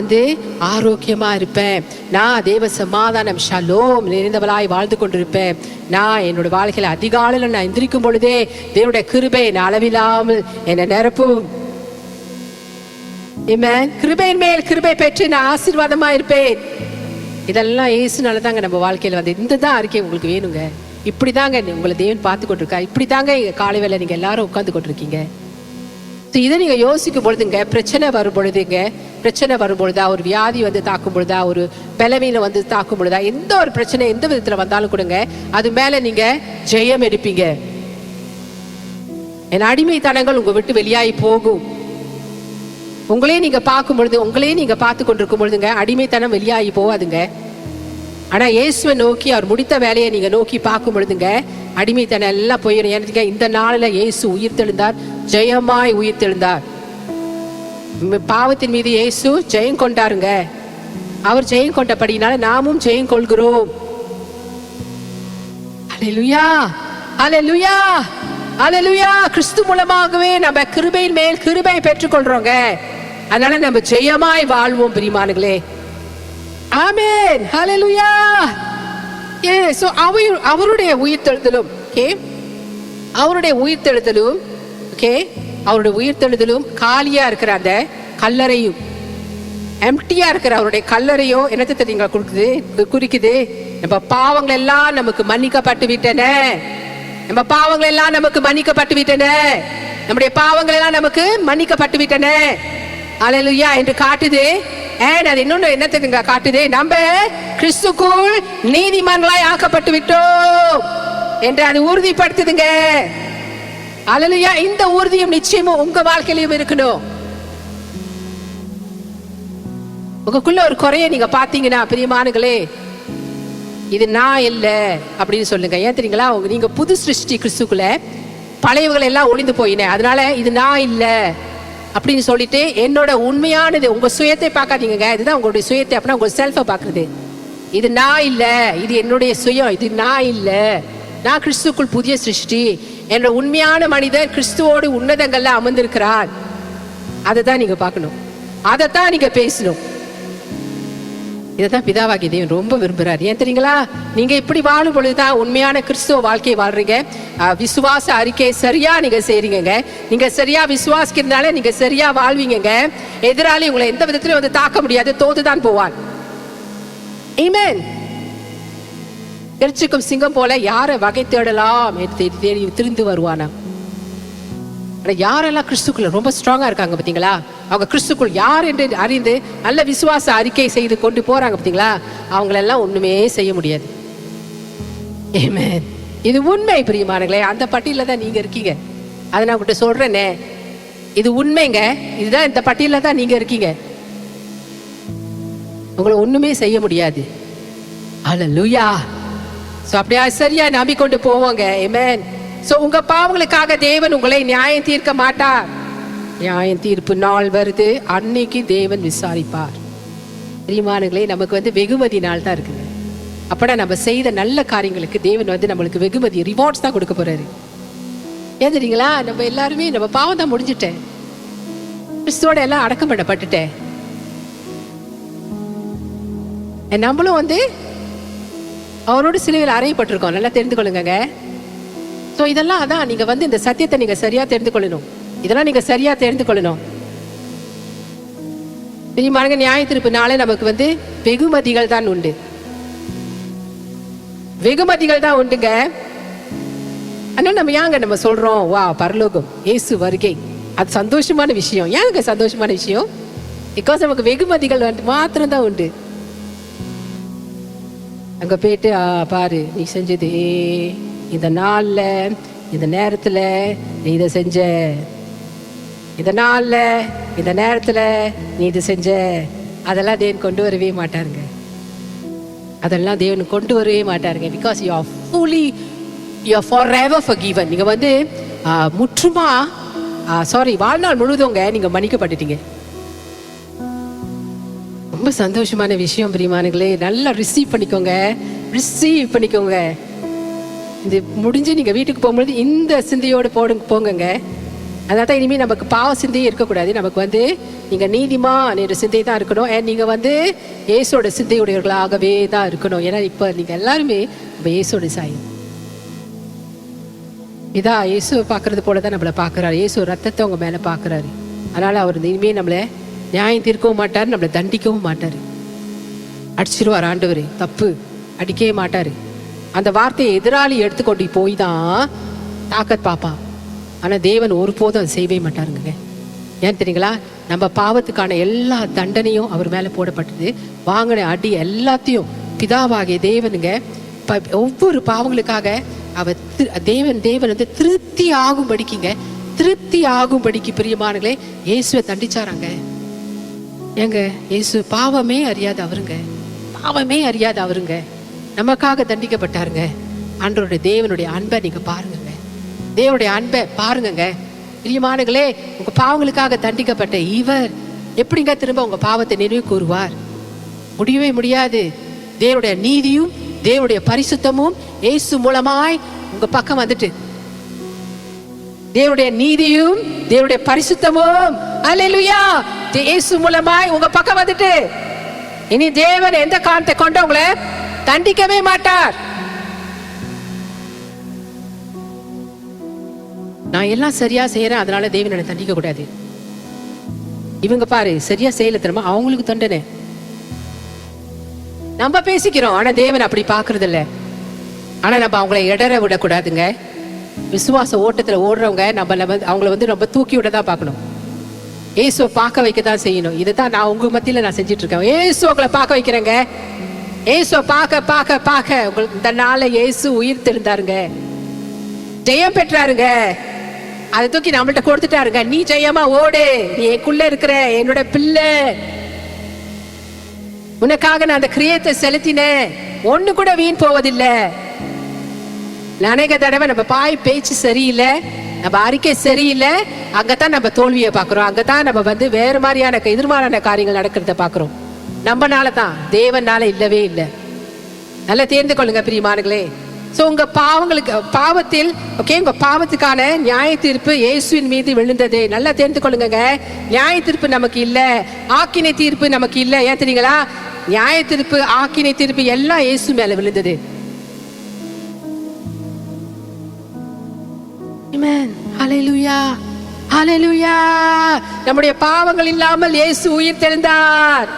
ஆரோக்கியமா இருப்பேன். நான் தேவ சமாதானம் ஷலோம் நிறைந்தவளாய் வாழ்ந்து கொண்டிருப்பேன். நான் என்னோட வாழ்க்கையில அதிகாலையில நான் எந்திரிக்கும் பொழுதே தேவனுடைய கிருபை நான் அளவில்லாமல் என்னை நிரப்பும். கிருபையின் மேல் கிருபை பெற்று நான் ஆசீர்வாதமா இருப்பேன். இதெல்லாம் இயேசுனால தாங்க நம்ம வாழ்க்கையில இந்த தான் அறிக்கை உங்களுக்கு வேணுங்க. இப்படிதாங்க உங்களை தேவன் பார்த்து கொண்டிருக்கா. இப்படிதாங்க காலை வேலை நீங்க எல்லாரும் உட்கார்ந்து கொண்டிருக்கீங்க. இதை நீங்க யோசிக்கும் பொழுதுங்க, பிரச்சனை வரும் பொழுதா, ஒரு வியாதி தாக்கும் பொழுதா, ஒரு பலவீனம் தாக்கும் பொழுதா, எந்த ஒரு பிரச்சனை எந்த விதத்துல வந்தாலும் கொடுங்க, அது மேல நீங்க ஜெயம் எடுப்பீங்க. என் அடிமைத்தனங்கள் உங்க விட்டு வெளியாகி போகும். உங்களே நீங்க பார்த்து கொண்டிருக்கும் பொழுதுங்க அடிமைத்தனம் வெளியாகி போவாதுங்க. ஆனா இயேசுவை நோக்கி அவர் முடித்த வேலையை நீங்க நோக்கி பார்க்கும் பொழுதுங்க அடிமைத்தனம் எல்லாம் போயிடும். ஏன்னா இந்த நாளில் இயேசு உயிர்த்தெழுந்தார், ஜெயமாய் உயிர்த்தெழுந்தார். பாவத்தின் மீது இயேசு ஜெயம் கொண்டாருங்க. அவர் ஜெயம் கொண்டபடினால நாமும் ஜெயம் கொள்கிறோம். அல்லேலூயா, அல்லேலூயா, அல்லேலூயா. கிறிஸ்து மூலமாகவே நம்ம கிருபையின் மேல் கிருபை பெற்றுக்கொள்றோங்க. அதனால நம்ம ஜெயமாய் வாழ்வோம் பிரியமானங்களே. ஆமென், ஹல்லேலூயா. சோ அவருடைய உயிர்த்தெழுதலும் அவருடைய உயிர்த்தெழுதலும் காலியா இருக்கிற அந்த கல்லறையும், எம்டியா இருக்கிற அவருடைய கல்லறையும் என்னத்தை தெரியுங்களா குறிக்குது? நம்ம பாவங்கள் எல்லாம் நமக்கு மன்னிக்கப்பட்டு விட்டன. நம்முடைய பாவங்கள் எல்லாம் நமக்கு மன்னிக்கப்பட்டு விட்டன. அல்லேலூயா என்று காட்டுது. அது இன்னொன்னு என்ன தெரியுங்க காட்டுது? நம்ம கிறிஸ்துக்குள் நீதிமான்களாய் ஆக்கப்பட்டு விட்டோம் என்று அது உறுதிப்படுத்துதுங்க. அல்லேலூயா. இந்த உறுதியும் நிச்சயமும் உங்க வாழ்க்கையிலும் இருக்கணும். உங்களுக்குள்ள ஒரு குறைய நீங்க பாத்தீங்கன்னா பிரியமானங்களே, இது நான் இல்லை அப்படின்னு சொல்லுங்க. ஏன் தெரியுங்களா? நீங்க புது சிருஷ்டி கிறிஸ்துக்குள்ள, பழையவர்கள் எல்லாம் ஒளிந்து போயின. அதனால இது நான் இல்லை அப்படின்னு சொல்லிட்டு என்னோட உண்மையானது உங்க சுயத்தை பார்க்காதீங்க. இதுதான் உங்களுடைய சுயத்தை, அப்படின்னா உங்க செல்ஃபை பார்க்கறது. இது நான் இல்லை, இது என்னுடைய சுயம், இது நான் இல்லை. நான் கிறிஸ்துக்குள் புதிய சிருஷ்டி. என்னோட உண்மையான மனிதர் கிறிஸ்துவோடு உன்னதங்கள்ல அமர்ந்திருக்கிறார். அதை தான் நீங்க பார்க்கணும், அதைத்தான் நீங்க பேசணும். இதைத்தான் பிதாவாகிய தேவன் ரொம்ப விரும்புறாரு. ஏன் தெரியுங்களா? நீங்க இப்படி வாழும் பொழுதுதான் உண்மையான கிறிஸ்துவ வாழ்க்கையை வாழ்றீங்க. விசுவாச அறிக்கை சரியா நீங்க செய்றீங்க. நீங்க சரியா விசுவாசிக்கிறதுனால நீங்க சரியா வாழ்வீங்க. எதிராளி உங்களை எந்த விதத்திலும் தாக்க முடியாது, தோத்துதான் போவான். ஆமென். எரிச்சிக்கும் சிங்கம் போல யாரை வகை தேடலாம் தேடி திரிந்து வருவானா? ஆனால் யாரெல்லாம் கிறிஸ்துக்குள்ள ரொம்ப ஸ்ட்ராங்காக இருக்காங்க பார்த்தீங்களா, அவங்க கிறிஸ்துக்குள் யார் என்று அறிந்து நல்ல விசுவாச அறிக்கை செய்து கொண்டு போகிறாங்க பார்த்தீங்களா, அவங்களெல்லாம் ஒன்றுமே செய்ய முடியாது. ஆமென். இது உண்மை பிரியமானங்களே. அந்த பட்டியலில் தான் நீங்கள் இருக்கீங்க. அதை நான் உங்கள்கிட்ட சொல்கிறேனே, இது உண்மைங்க. இதுதான் இந்த பட்டியலில் தான் நீங்கள் இருக்கீங்க. உங்களை ஒன்றுமே செய்ய முடியாது. அல்லேலூயா. ஸோ அப்படியா சரியா நம்பிக்கொண்டு போவோங்க. ஆமென். ஸோ உங்க பாவங்களுக்காக தேவன் உங்களை நியாயம் தீர்க்க மாட்டார். நியாயம் தீர்ப்பு நாள் வருது, அன்னைக்கு தேவன் விசாரிப்பார். பிரியமானங்களே, நமக்கு வெகுமதி நாள் தான் இருக்குங்க. அப்படா நம்ம செய்த நல்ல காரியங்களுக்கு தேவன் நம்மளுக்கு வெகுமதி ரிவார்ட்ஸ் தான் கொடுக்க போறாரு. ஏன் தெரியுங்களா, நம்ம எல்லாருமே நம்ம பாவம் தான் முடிஞ்சிட்டேன், கிறிஸ்துவோட எல்லாம் அடக்கம் பண்ணப்பட்டுட்டேன். நம்மளும் அவரோட சிலுவையில் அறையப்பட்டிருக்கோம். நல்லா தெரிந்து கொள்ளுங்க. ஸோ இதெல்லாம் அதான் நீங்க இந்த சத்தியத்தை நீங்க சரியா தெரிந்து கொள்ளணும். இதெல்லாம் நீங்க சரியா தெரிந்து கொள்ளணும். பிரியமானங்க, நியாய தீர்ப்பு நாளே நமக்கு வெகுமதிகள் தான் உண்டு. வெகுமதிகள் தான் உண்டுங்க. ஆனா நம்ம சொல்றோம், வா பரலோகம், இயேசு வருகை, அது சந்தோஷமான விஷயம். ஏங்க சந்தோஷமான விஷயம்? பிகாஸ் நமக்கு வெகுமதிகள் மாத்திரம் தான் உண்டு. அங்க போயிட்டு பாரு, நீ செஞ்சது இந்த நாள்ல இந்த நேரத்துல நீ இதை செஞ்ச, இந்த நாள்ல இந்த நேரத்துல நீ இது செஞ்ச, அதெல்லாம் தேவன் கொண்டு வரவே மாட்டாருங்க. அதெல்லாம் தேவன் கொண்டு வரவே மாட்டாருங்க. Because you are fully, you are forever forgiven. நீங்க முற்றுமா வாழ்நாள் முழுதுங்க நீங்க மன்னிக்கப்பட்டுட்டீங்க. ரொம்ப சந்தோஷமான விஷயம் பிரியமானங்களே. நல்லா ரிசீவ் பண்ணிக்கோங்க, ரிசீவ் பண்ணிக்கோங்க. இது முடிஞ்சு நீங்க வீட்டுக்கு போகும்போது இந்த சிந்தையோடு போங்க. அதனால தான் இனிமேல் நமக்கு பாவ சிந்தையே இருக்கக்கூடாது. நமக்கு நீங்க நீதிமான் என்ற சிந்தை தான் இருக்கணும். நீங்க இயேசுவோட சிந்தையுடையவர்களாகவே தான் இருக்கணும். ஏன்னா இப்ப நீங்க எல்லாருமே இயேசுவோட சாயம். இதான் இயேசுவை பார்க்கறது போலதான் நம்மளை பார்க்கறாரு. இயேசு ரத்தத்தை உங்க மேல பார்க்கறாரு. அதனால அவர் இனிமே நம்மளை நியாயம் தீர்க்கவும் மாட்டார், நம்மளை தண்டிக்கவும் மாட்டாரு. அடிச்சிருவார் ஆண்டவர், தப்பு அடிக்கவே மாட்டாரு. அந்த வார்த்தையை எதிராளி எடுத்துக்கொண்டு போய் தான் தாக்கத் பாப்பா. ஆனா தேவன் ஒருபோதும் அதை செய்யவே மாட்டாருங்க. ஏன் தெரியுங்களா, நம்ம பாவத்துக்கான எல்லா தண்டனையும் அவர் மேல போடப்பட்டது. வாங்கின அடி எல்லாத்தையும் பிதாவாகிய தேவனுங்க ஒவ்வொரு பாவங்களுக்காக அவர் தேவன் திருப்தி ஆகும்படிக்குங்க, திருப்தி ஆகும்படிக்கு பிரியமானங்களே இயேசுவை தண்டிச்சாராங்க. ஏங்க, இயேசு பாவமே அறியாத அவருங்க, பாவமே அறியாத அவருங்க நமக்காக தண்டிக்கப்பட்டாருங்க. ஆண்டவருடைய தேவனுடைய அன்பை நீங்க பாருங்க, தேவனுடைய அன்பை பாருங்க பிரியமானங்களே. உங்க பாவங்களுக்காக தண்டிக்கப்பட்ட இவர் எப்படிங்க திரும்ப உங்க பாவத்தை நினைவு கூறுவார்? முடியவே முடியாது. தேவனுடைய நீதியும் தேவனுடைய பரிசுத்தமும் இயேசு மூலமாய் உங்க பக்கம் வந்துட்டு, தேவனுடைய நீதியும் தேவனுடைய பரிசுத்தமும் அல்லேலூயா இயேசு மூலமாய் உங்க பக்கம் வந்துட்டு, இனி தேவன் எந்த காரணத்தை கொண்டு உங்களை தண்டிக்கவே மாட்டார். நான் எல்லாம் சரியா செய்யறேன், அதனால தேவன் என்னை தண்டிக்க கூடாது. இவங்க பாரு சரியா செய்யல தெரியுமா, அவங்களுக்கு தண்டனை. நம்ம பேசிக்கிறோம், ஆனா தேவன் அப்படி பாக்குறது இல்ல. ஆனா நம்ம அவங்களை இடற விடக்கூடாதுங்க. விசுவாச ஓட்டத்துல ஓடுறவங்க அவங்கள ரொம்ப தூக்கி விட தான் பார்க்கணும். இயேசுவை பார்க்க வைக்க தான் செய்யணும். இதுதான் நான் உங்க மத்தியில நான் செஞ்சுட்டு இருக்கேன். இயேசு உங்களை பார்க்க வைக்கிறேங்க. இயேசுவை பார்க்க பார்க்க பார்க்க உங்களுக்கு இந்த நாள்ல இயேசு உயிர் தெழுந்தாருங்க, ஜெயம் பெற்றாருங்க. அதை தூக்கி நம்மள்ட்ட கொடுத்துட்டாருங்க. நீ ஜெயமா ஓடு, நீ எனக்குள்ள இருக்கிற என்னோட பிள்ளை, உனக்காக நான் அந்த கிரியத்தை செலுத்தினேன், ஒண்ணு கூட வீண் போவதில்லை. அநேக தடவை நம்ம பாய் பேச்சு சரியில்லை, நம்ம அறிக்கை சரியில்லை, அங்கதான் நம்ம தோல்வியை பார்க்கிறோம். அங்கதான் நம்ம வேறு மாதிரியான எதிர்மாறான காரியங்கள் நடக்கிறத பார்க்கிறோம். நம்மனால தான், தேவனால இல்லவே இல்லை. நல்லா தெரிந்து கொள்ளுங்க பிரியமானங்களே. சோ உங்க பாவத்தில் உங்க பாவத்துக்கான நியாய தீர்ப்பு இயேசுவின் மீது விழுந்தது. நல்லா தெரிந்து கொள்ளுங்க. நியாய தீர்ப்பு நமக்கு இல்ல, ஆக்கினை தீர்ப்பு நமக்கு இல்ல. ஏன் தெரியுங்களா, நியாய தீர்ப்பு ஆக்கினை தீர்ப்பு எல்லாம் இயேசு மேல விழுந்தது. ஆமென், ஹல்லேலூயா, ஹல்லேலூயா. நம்முடைய பாவங்கள் இல்லாமல் இயேசு உயிர் தெழுந்தார்.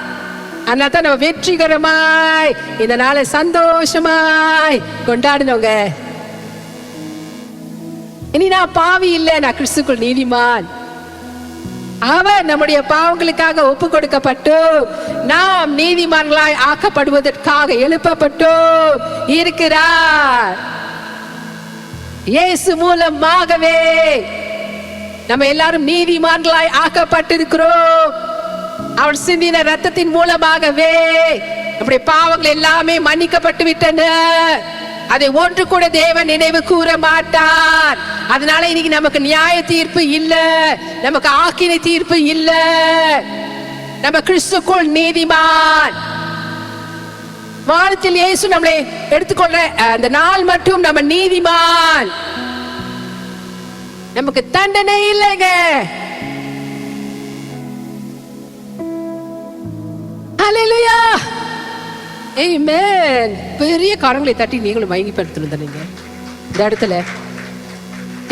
அதனால தான் நம்ம வெற்றிகரமாய் இந்த நாளை சந்தோஷமாய் கொண்டாடினோங்க. இனி நான் பாவி இல்லை, நான் கிறிஸ்துக்குள் நீதிமான். அவர் நம்முடைய பாவங்களுக்காக ஒப்பு கொடுக்கப்பட்டு நாம் நீதிமான்களாய் ஆக்கப்படுவதற்காக எழுப்பப்பட்டு இருக்கிறார். இயேசு மூலமாகவே நம்ம எல்லாரும் நீதிமான்களாய் ஆக்கப்பட்டிருக்கிறோம். அவர் சிந்தின ரத்தத்தின் மூலமாகவே நம்முடைய பாவங்கள் எல்லாமே மன்னிக்கப்பட்டு விட்டன. அதை ஒன்று கூட தேவன் நினைவு கூற மாட்டார். அதனால இன்னைக்கு நமக்கு நியாய தீர்ப்பு இல்ல, நமக்கு ஆக்கினை தீர்ப்பு இல்ல. நம்ம கிறிஸ்துக்குள் நீதிமான். வானத்தில் இயேசு நம்மளை எடுத்துக்கொள்ள அந்த நாள் மட்டும் நம்ம நீதிமான். நமக்கு தண்டனை இல்லைங்க. ஹல்லேலூயா, ஆமென். பெரிய காரங்களை தட்டி நீங்களும் மயங்கி படுத்திருந்தீங்க. இந்த இடத்துல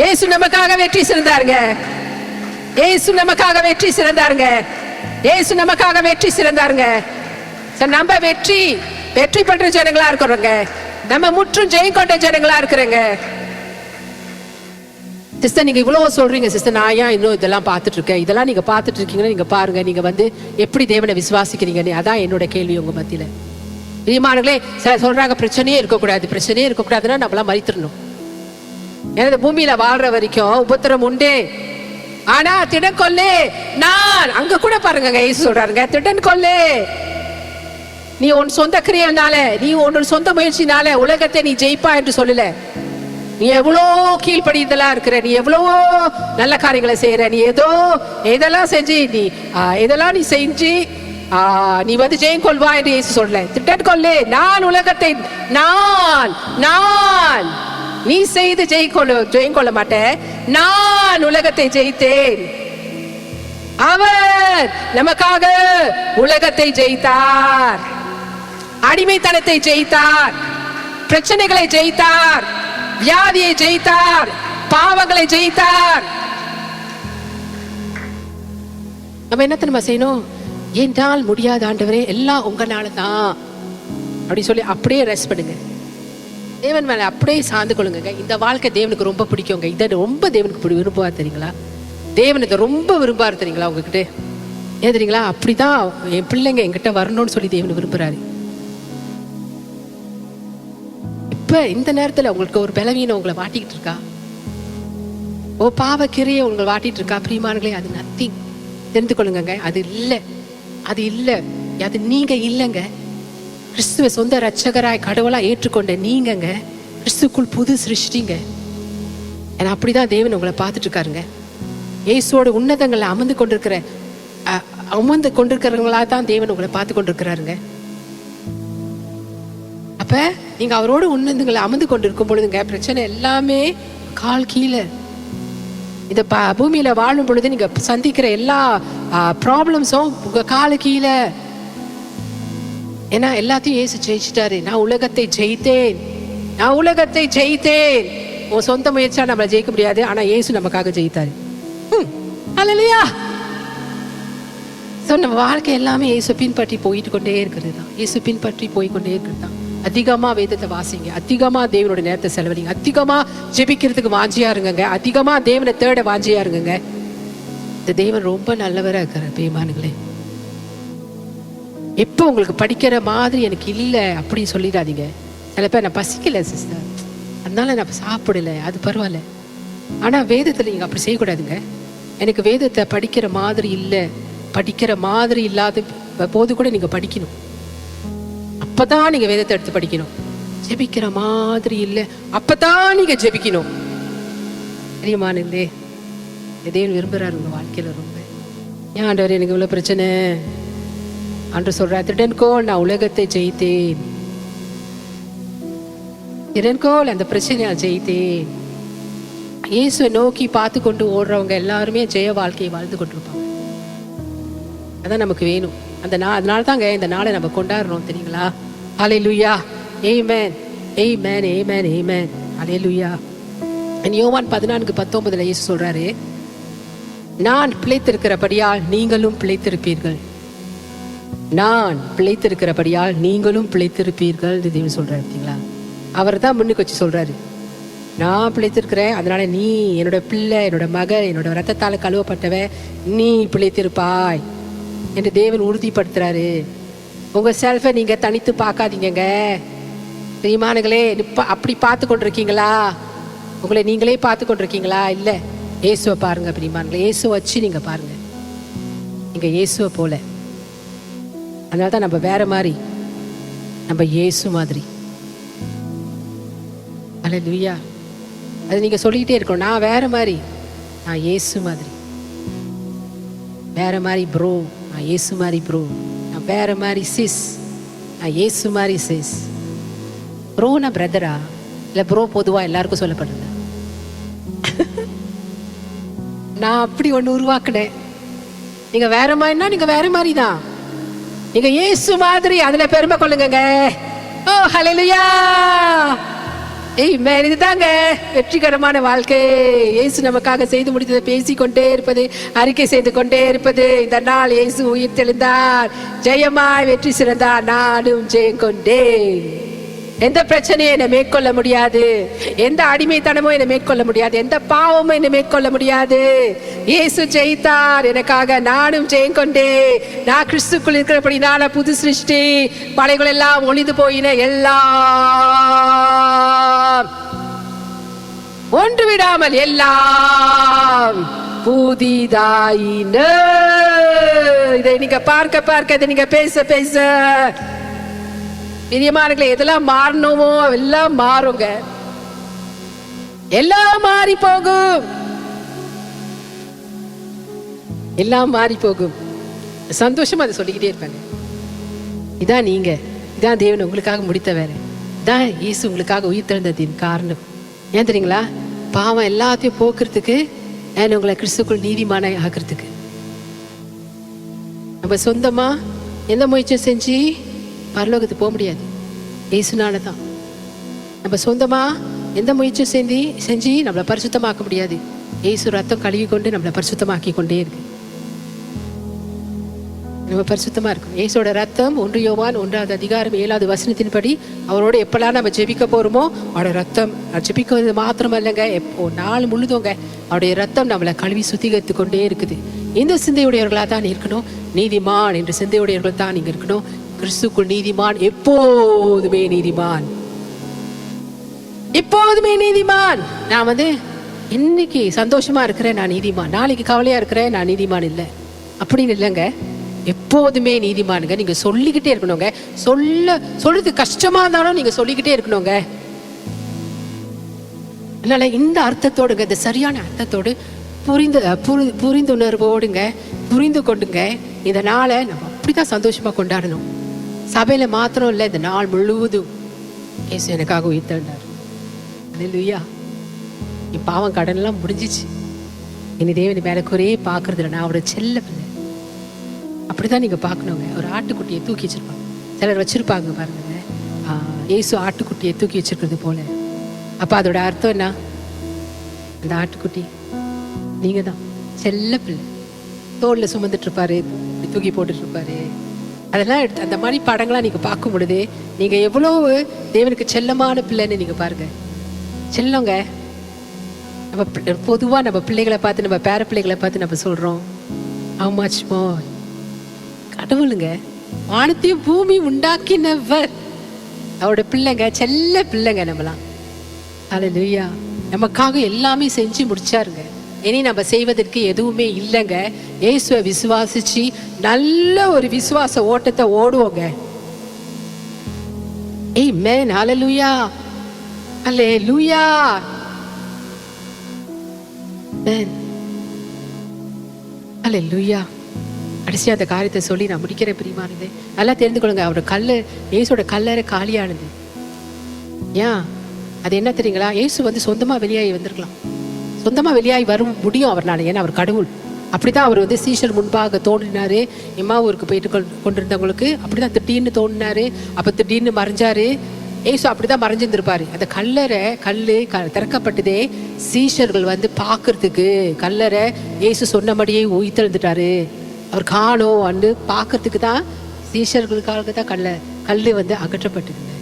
இயேசு நமக்காக வெற்றி சிறந்தாருங்க. இயேசு நமக்காக வெற்றி சிறந்தாருங்க. இயேசு நமக்காக வெற்றி சிறந்தாருங்க. நம்ம வெற்றி பெற்ற ஜனங்களா இருக்கிறோங்க. நம்ம முற்றும் ஜெயம் கொண்ட ஜனங்களா இருக்கிறோங்க. சிஸ்டர், நீங்க இவ்வளவு சொல்றீங்க சிஸ்டர், நான் ஏன் இன்னும் இதெல்லாம் பார்த்துட்டு இருக்கேன்? இதெல்லாம் நீங்க பார்த்துட்டு இருக்கீங்கன்னா நீங்க பாருங்க, நீங்க எப்படி தேவனை விசுவாசிக்கிறீங்கன்னு. அதான் என்னோட கேள்வி உங்க மத்தியில. பிரியமானங்களே, சொல்றாங்க பிரச்சனையே இருக்கக்கூடாது, பிரச்சனையே இருக்கக்கூடாதுன்னா நம்மளாம் மறித்துடணும். ஏன்னா பூமியில வாழ்ற வரைக்கும் உபத்திரம் உண்டே, ஆனா திடன் கொள்ளே நான். அங்க கூட பாருங்க இயேசு சொல்றாருங்க, திடன் கொள்ளே. நீ உன் சொந்த கிரியைனால, நீ உன் சொந்த முயற்சினால உலகத்தை நீ ஜெயிப்பா என்று சொல்லல. நீ எவ்வளோ கீழ்ப்படிதலா இருக்கிற, நீ எவ்வளவோ நல்ல காரியங்களை செய்யற, நீ எதெல்லாம் செஞ்சு நீ இதெல்லாம் நீ செஞ்சு நீ ஜெயம் கொள்வா என்று இயேசு சொல்ல. திட்டம் கொள்ளே, நான் உலகத்தை நான் நீ செய்து ஜெயம் கொள்ள மாட்டேன், நான் உலகத்தை ஜெயித்தேன். அவர் நமக்காக உலகத்தை ஜெயித்தார், அடிமைத்தனத்தை ஜெயித்தார், பிரச்சனைகளை ஜெயித்தார், வியாதியை ஜெயித்தார், பாவங்களை ஜெயித்தார். நம்ம என்ன தெரியுமா செய்யணும்? என்னால் முடியாத ஆண்டவரே, எல்லாம் உங்களால தான் அப்படி சொல்லி அப்படியே ரெஸ்ட் பண்ணுங்க. தேவன் மேல அப்படியே சார்ந்து கொள்ளுங்க. இந்த வாழ்க்கை தேவனுக்கு ரொம்ப பிடிக்குங்க. இதை ரொம்ப தேவனுக்கு விரும்புவார் தெரியுங்களா? தேவன் இதை ரொம்ப விரும்பாரு தெரியுங்களா? உங்ககிட்ட ஏன் தெரியுங்களா? அப்படிதான் என் பிள்ளைங்க என்கிட்ட வரணும்னு சொல்லி தேவன் விரும்புறாரு. இப்ப இந்த நேரத்துல உங்களுக்கு ஒரு பலவீனம் உங்களை வாட்டிக்கிட்டு இருக்கா? பாவ கிரியை உங்களை வாட்டிட்டு இருக்கா? பிரியமானங்களே, அது நத்திங். தெரிந்து கொள்ளுங்க, அது இல்லை, அது இல்லை, அது நீங்க இல்லைங்க. கிறிஸ்துவ சொந்த ரட்சகராய் கடவுளா ஏற்றுக்கொண்ட நீங்கங்க கிறிஸ்துக்குள் புது சிருஷ்டிங்க. ஏன்னா அப்படிதான் தேவன் உங்களை பார்த்துட்டு இருக்காருங்க. இயேசுவோட உன்னதங்களை அமர்ந்து கொண்டிருக்கிறவங்களா தான் தேவன் உங்களை பார்த்து கொண்டிருக்கிறாருங்க. அப்ப நீங்க அவரோட உன்னதங்களை அமர்ந்து கொண்டிருக்கும் பொழுதுங்க பிரச்சனை எல்லாமே கால் கீழே. இந்த பூமியில வாழும் பொழுது நீங்க சந்திக்கிற எல்லா ப்ராப்ளம்ஸும் உங்க காலு கீழே. ஏன்னா எல்லாத்தையும் இயேசு ஜெயிச்சிட்டாரு. நான் உலகத்தை ஜெயித்தேன், நான் உலகத்தை ஜெயித்தேன். உன் சொந்த முயற்சியா நம்மளை ஜெயிக்க முடியாது, ஆனா இயேசு நமக்காக ஜெயித்தாரு. அல்லேலூயா. நம்ம வாழ்க்கை எல்லாமே இயேசு பின்பற்றி போயிட்டு கொண்டே இருக்கிறது தான். இயேசு பின்பற்றி போய்கொண்டே இருக்கிறது தான். அதிகமா வேதத்தை வாசிங்க, அதிகமா தேவனோட நேரத்தை செலவழிங்க, அதிகமா ஜெபிக்கிறதுக்கு வாஞ்சியா இருங்க, அதிகமா தேவனை தேட வாஞ்சியா இருங்க. இந்த தேவன் ரொம்ப நல்லவரா இருக்கிறார். பேமானுங்களே, எப்போ உங்களுக்கு படிக்கிற மாதிரி எனக்கு இல்லை அப்படின்னு சொல்லிடாதீங்க. சில பேர் நான் பசிக்கல சிஸ்டர், அதனால நான் சாப்பிடல, அது பரவாயில்ல. ஆனா வேதத்துல நீங்க அப்படி செய்யக்கூடாதுங்க. எனக்கு வேதத்தை படிக்கிற மாதிரி இல்லை, படிக்கிற மாதிரி இல்லாத போது கூட நீங்க படிக்கணும். அப்பதான் நீங்க வேதத்தை எடுத்து படிக்கணும். ஜெபிக்கிற மாதிரி இல்லை, அப்பதான் நீங்க ஜெபிக்கணும். தெரியுமானே, எதையும் விரும்புறாரு உங்க வாழ்க்கையில ரொம்ப. ஏன் ஆண்டவர் எனக்கு இவ்வளவு பிரச்சனை? ஆண்டவர் சொல்ற, திடன்கோள், நான் உலகத்தை ஜெயித்தேன். திடன்கோள், அந்த பிரச்சனையை ஜெயித்தேன். இயேசுவை நோக்கி பார்த்து கொண்டு ஓடுறவங்க எல்லாருமே ஜெய வாழ்க்கையை வாழ்ந்து கொண்டிருப்பாங்க. அதான் நமக்கு வேணும். அதனால தாங்க இந்த நாளை நம்ம கொண்டாடுறோம் தெரியுங்களா? ஹல்லேலூயா, ஆமென், ஆமென், ஆமென், ஆமென், ஹல்லேலூயா. யோவான் 14:19 இயேசு சொல்றாரு, நான் பிழைத்திருக்கிறபடியால் நீங்களும் பிழைத்திருப்பீர்கள். நான் பிழைத்திருக்கிறபடியால் நீங்களும் பிழைத்திருப்பீர்கள் தேவன் சொல்றாரு. பார்த்தீங்களா? அவர் தான் முன்னுக்கு வச்சு சொல்றாரு. நான் பிழைத்திருக்கிறேன், அதனால நீ என்னோட பிள்ளை, என்னோட மகள், என்னோட ரத்தத்தால் கழுவப்பட்டவ, நீ பிழைத்திருப்பாய் என்று தேவன் உறுதிப்படுத்துறாரு. உங்க செல்ஃபை நீங்க தனித்து பார்க்காதீங்க பிரியமானங்களே. அப்படி பார்த்து கொண்டிருக்கீங்களா? உங்களை நீங்களே பார்த்து கொண்டிருக்கீங்களா? இல்லை, இயேசுவை பாருங்க பிரியமானங்களே. இயேசுவை வச்சு நீங்க பாருங்க, நீங்க இயேசுவை போல. அதனால தான் நம்ம வேற மாதிரி, நம்ம இயேசு மாதிரி. அல்லேலூயா. அது நீங்க சொல்லிக்கிட்டே இருக்கணும், நான் வேற மாதிரி, நான் இயேசு மாதிரி. வேற மாதிரி ப்ரோ, நான் இயேசு மாதிரி ப்ரோ. நான் வேற மாதிரி சிஸ், நான் இயேசு மாதிரி சிஸ். ப்ரோனா பிரதரா இல்லை ப்ரோ பொதுவா எல்லாருக்கும் சொல்லப்படுது. நான் அப்படி ஒன்று உருவாக்குனேன். நீங்க வேற மாதிரினா நீங்க வேற மாதிரி தான், நீங்க இயேசு மாதிரி. அதுல பெருமை கொள்ளுங்க. ஓ ஹல்லேலூயா. ஆமென். இதுதாங்க வெற்றிகரமான வாழ்க்கை. இயேசு நமக்காக செய்து முடித்ததை பேசிக்கொண்டே இருப்பது, அறிக்கை செய்து கொண்டே இருப்பது. இந்த நாள் இயேசு உயிர் தெளிந்தார், ஜெயமாய் வெற்றி சிறந்தார், நானும் ஜெயம் கொண்டேன். எந்த பிரச்சனையும் என்னை மேற்கொள்ள முடியாது, எந்த அடிமைத்தனமும் என்னை மேற்கொள்ள முடியாது, எந்த பாவமும் என்னை மேற்கொள்ள முடியாது. இயேசு ஜெயித்தார் எனக்காக, நானும் ஜெயம் கொண்டேன். நான் கிறிஸ்துக்குள் இருக்கிறபடி நான் புது சிருஷ்டி, பழைகள் எல்லாம் ஒளிந்து போயின, எல்லாம் ஒன்று விடாமல் எல்லாம் புதிதாயின. இதை நீங்க பார்க்க பார்க்க, இதை நீங்க பேச பேச, பிரியமானங்களே, எதெல்லாம் மாறணுமோ எல்லாம் மாறுங்க, எல்லாம் மாறி போகும், எல்லாம் மாறி போகும். சந்தோஷமா அதை சொல்லிக்கிட்டே இருப்பாங்க. இதான் நீங்க, இதான் தேவன் உங்களுக்காக முடித்த வேற, இதான் இயேசு உங்களுக்காக உயிர் தெழுந்ததின் காரணம். ஏன் தெரியுங்களா? பாவம் எல்லாத்தையும் போக்குறதுக்கு, உங்களை கிறிஸ்துக்குள் நீதிமான ஆக்குறதுக்கு. நம்ம சொந்தமா எந்த முயற்சியும் செஞ்சு பரலோகத்துக்கு போக முடியாது, இயேசுனால தான். நம்ம சொந்தமா எந்த முயற்சியும் செஞ்சு நம்மளை பரிசுத்தமாக்க முடியாது. இயேசு ரத்தம் கழுவி கொண்டு நம்மளை பரிசுத்தமாக்கி கொண்டே இருக்கு. நம்ம பரிசுத்தமா இருக்கும். இயேசோட ரத்தம் 1 யோவான் 1:7 அவரோட எப்பெல்லாம் நம்ம ஜெபிக்க போறோமோ அவரோட ரத்தம், ஜெபிக்கிறது மாத்திரமல்லங்க, எப்போ நாள் முழுதுங்க அவருடைய ரத்தம் நம்மளை கழுவி சுத்திகரித்து கொண்டே இருக்குது. இந்த சிந்தையுடையவர்களா தான் இருக்கணும். நீதிமான் என்ற சிந்தையுடையவர்கள் தான் நீங்க இருக்கணும். கிறிஸ்துக்குள் நீதிமான், எப்போதுமே நீதிமான், எப்போதுமே நீதிமான். நான் இன்னைக்கு சந்தோஷமா இருக்கிறேன், நான் நீதிமான். நாளைக்கு கவலையா இருக்கிறேன், நான் நீதிமான் இல்லை அப்படின்னு இல்லைங்க. எப்போதுமே நீதிமானுங்க. நீங்க சொல்லிக்கிட்டே இருக்கணுங்க. சொல்றது கஷ்டமா இருந்தாலும் நீங்க சொல்லிக்கிட்டே இருக்கணுங்க. அதனால இந்த அர்த்தத்தோடுங்க, இந்த சரியான அர்த்தத்தோடு புரிந்துணர்வோடுங்க, புரிந்து கொண்டுங்க இந்த நாளை நம்ம அப்படிதான் சந்தோஷமா கொண்டாடணும். சபையில மாத்திரம் இல்லை, இந்த நாள் முழுவதும் இயேசு எனக்காக உயிர் தெழுந்தார். அல்லேலூயா. என் பாவம் கடன்லாம் முடிஞ்சிச்சு. இனி தேவனி மேல குறையே பார்க்கறதுல நான் அவரோட செல்ல பிள்ளை. அப்படிதான் நீங்க பார்க்கணுங்க. ஒரு ஆட்டுக்குட்டியை தூக்கி வச்சிருப்பாங்க, சிலர் வச்சிருப்பாங்க பாருங்க, இயேசு ஆட்டுக்குட்டியை தூக்கி வச்சிருக்கிறது போல. அப்ப அதோட அர்த்தம் என்ன? அந்த ஆட்டுக்குட்டி நீங்க தான், செல்ல பிள்ளை. தோல்ல சுமந்துட்டு இருப்பாரு, தூக்கி போட்டுட்டு இருப்பாரு. அதெல்லாம் அந்த மாதிரி படங்கள்லாம் நீங்க பார்க்கும் பொழுது நீங்க எவ்வளவு தேவனுக்கு செல்லமான பிள்ளைன்னு நீங்க பாருங்க. செல்லங்க. நம்ம பொதுவா நம்ம பிள்ளைகளை பார்த்து, நம்ம பேர பிள்ளைகளை பார்த்து நம்ம சொல்றோம் how much more. கடவுளுங்க, வானத்தையும் பூமி உண்டாக்கினவர் அவரோட பிள்ளைங்க, செல்ல பிள்ளைங்க நம்மளாம். அல்லேலூயா. நமக்காக எல்லாமே செஞ்சு முடிச்சாருங்க. இனி நம்ம செய்வதற்கு எதுவுமே இல்லைங்க. இயேசுவை விசுவாசிச்சு நல்ல ஒரு விசுவாச ஓட்டத்தை ஓடுவோங்க. ஆமென். ஹல்லேலூயா, ஹல்லேலூயா. ஆமென், ஹல்லேலூயா. கடைசியா அந்த காரியத்தை சொல்லி நான் முடிக்கிறேன் பிரியமானது. நல்லா தெரிந்து கொள்ளுங்க. அவரோட இயேசுவோட கல்லறை காலியானது. ஏன்? அது என்ன தெரியுங்களா? இயேசு சொந்தமா வெளியாகி வந்திருக்கலாம், சொந்தமா வெளியாகி வர முடியும் அவர்னால. ஏன்னா அவர் கடவுள். அப்படிதான் அவர் சீஷர் முன்பாக தோன்றினாரு. எம்மாவூருக்கு போயிட்டு கொண்டிருந்தவங்களுக்கு அப்படிதான் திடீர்னு தோன்றினாரு. அப்ப திடீர்னு மறைஞ்சாரு. ஏசு அப்படிதான் மறைஞ்சிருந்திருப்பாரு. அந்த கல்லறை திறக்கப்பட்டதே சீஷர்கள் பார்க்கறதுக்கு. கல்லறை ஏசு சொன்னபடியே உயிர்த்தெழுந்துட்டாரு, அவர் காணோம் வந்து பார்க்கறதுக்கு தான் சீஷர்களுக்காக தான் கல்லு அகற்றப்பட்டதுங்க.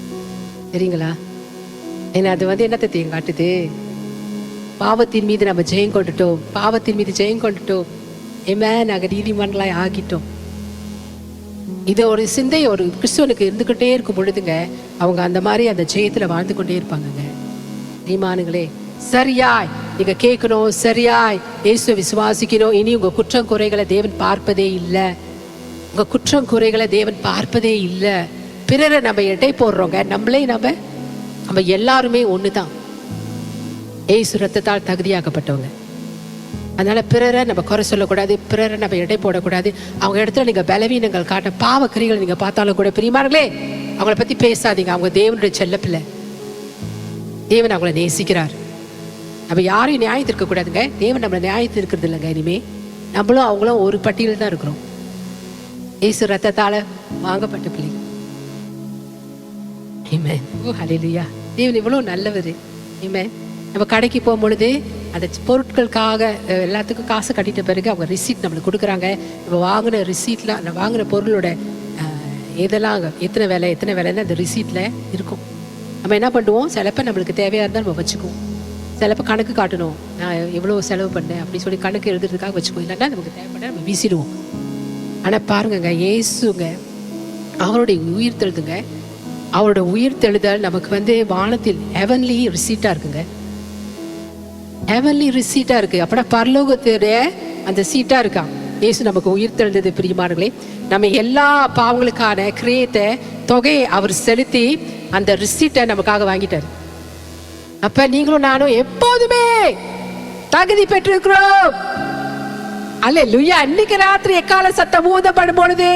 சரிங்களா? ஏன்னா அது என்னத்தை காட்டுது? பாவத்தின் மீது நம்ம ஜெயம் கொண்டுட்டோம். பாவத்தின் மீது ஜெயம் கொண்டுட்டோம். ஆமென். நாங்கள் நீதிமான்களாய் ஆகிட்டோம். இது ஒரு சிந்தை ஒரு கிறிஸ்துவனுக்கு இருந்துகிட்டே இருக்கும் பொழுதுங்க, அவங்க அந்த மாதிரி அந்த ஜெயத்துல வாழ்ந்து கொண்டே இருப்பாங்கங்க. நீதிமானுங்களே, சரியாய் நீங்க கேட்கணும், சரியாய் இயேசுவை விசுவாசிக்கணும். இனி உங்க குற்றம் குறைகளை தேவன் பார்ப்பதே இல்லை. உங்க குற்றம் குறைகளை தேவன் பார்ப்பதே இல்லை. பிறரை நம்ம எடை போடுறோங்க. நம்ம எல்லாருமே ஒண்ணுதான். இயேசு ரத்தத்தால் தகுதியாக்கப்பட்டவங்க. அதனால பிறரை நம்ம குறை சொல்லக்கூடாது, பிறரை நம்ம எடை போடக்கூடாது. அவங்க இடத்துல நீங்க பலவீனங்கள் காட்ட பாவக்கிரிகள் நீங்க பார்த்தாலும் கூட பிரியமானங்களே அவங்கள பத்தி பேசாதீங்க. அவங்க தேவனுடைய செல்ல பிள்ளை. தேவன் அவங்கள நேசிக்கிறார். நம்ம யாரையும் நியாயத்து இருக்க கூடாதுங்க. தேவன் நம்மளை நியாயத்து இருக்கிறது இல்லைங்க. இனிமே நம்மளும் அவங்களும் ஒரு பட்டியல் தான் இருக்கிறோம். இயேசு ரத்தத்தால வாங்கப்பட்ட பிள்ளைங்க. ஆமென். ஓ ஹல்லேலூயா. தேவன் இவ்வளவு நல்லவர். ஆமென். நம்ம கடைக்கு போகும் பொழுது அந்த பொருட்களுக்காக எல்லாத்துக்கும் காசு கட்டிட்ட பிறகு அவங்க ரிசீட் நம்மளுக்கு கொடுக்குறாங்க. நம்ம வாங்கின ரிசீட்ல அந்த வாங்கின பொருளோட எதெல்லாம் எத்தனை வேலைன்னு அந்த ரிசீட்ல இருக்கும். நம்ம என்ன பண்ணுவோம், சிலப்ப நம்மளுக்கு தேவையாக இருந்தால் நம்ம வச்சுக்குவோம். சிலப்ப கணக்கு காட்டணும், நான் எவ்வளோ செலவு பண்ணேன் அப்படின்னு சொல்லி கணக்கு எழுதுறதுக்காக வச்சுக்குவோம். இல்லைன்னா நமக்கு தேவைப்பட நம்ம வீசிடுவோம். ஆனால் பாருங்கங்க, இயேசுங்க அவருடைய உயிர் தெழுதுங்க, அவரோட உயிர் தெழுதல் நமக்கு வானத்தில் ஹெவன்லி ரிசீட்டாக இருக்குங்க. ஹெவன்லி ரிசீட்டாக இருக்குது. அப்படின்னா பரலோகத்துடைய அந்த சீட்டாக இருக்கான். இயேசு நமக்கு உயிர் தெழுந்தது பிரியமானங்களே. நம்ம எல்லா பாவங்களுக்கான கிரியத்தை தொகையை அவர் செலுத்தி அந்த ரிசீட்டை நமக்காக வாங்கிட்டார். அப்ப நீங்களும் நானும் எப்போதுமே தகுதி பெற்றிருக்கிறோம். அல்லேலூயா. இன்னைக்கு ராத்திரி எக்கால சத்தம் ஊதப்படும் பொழுது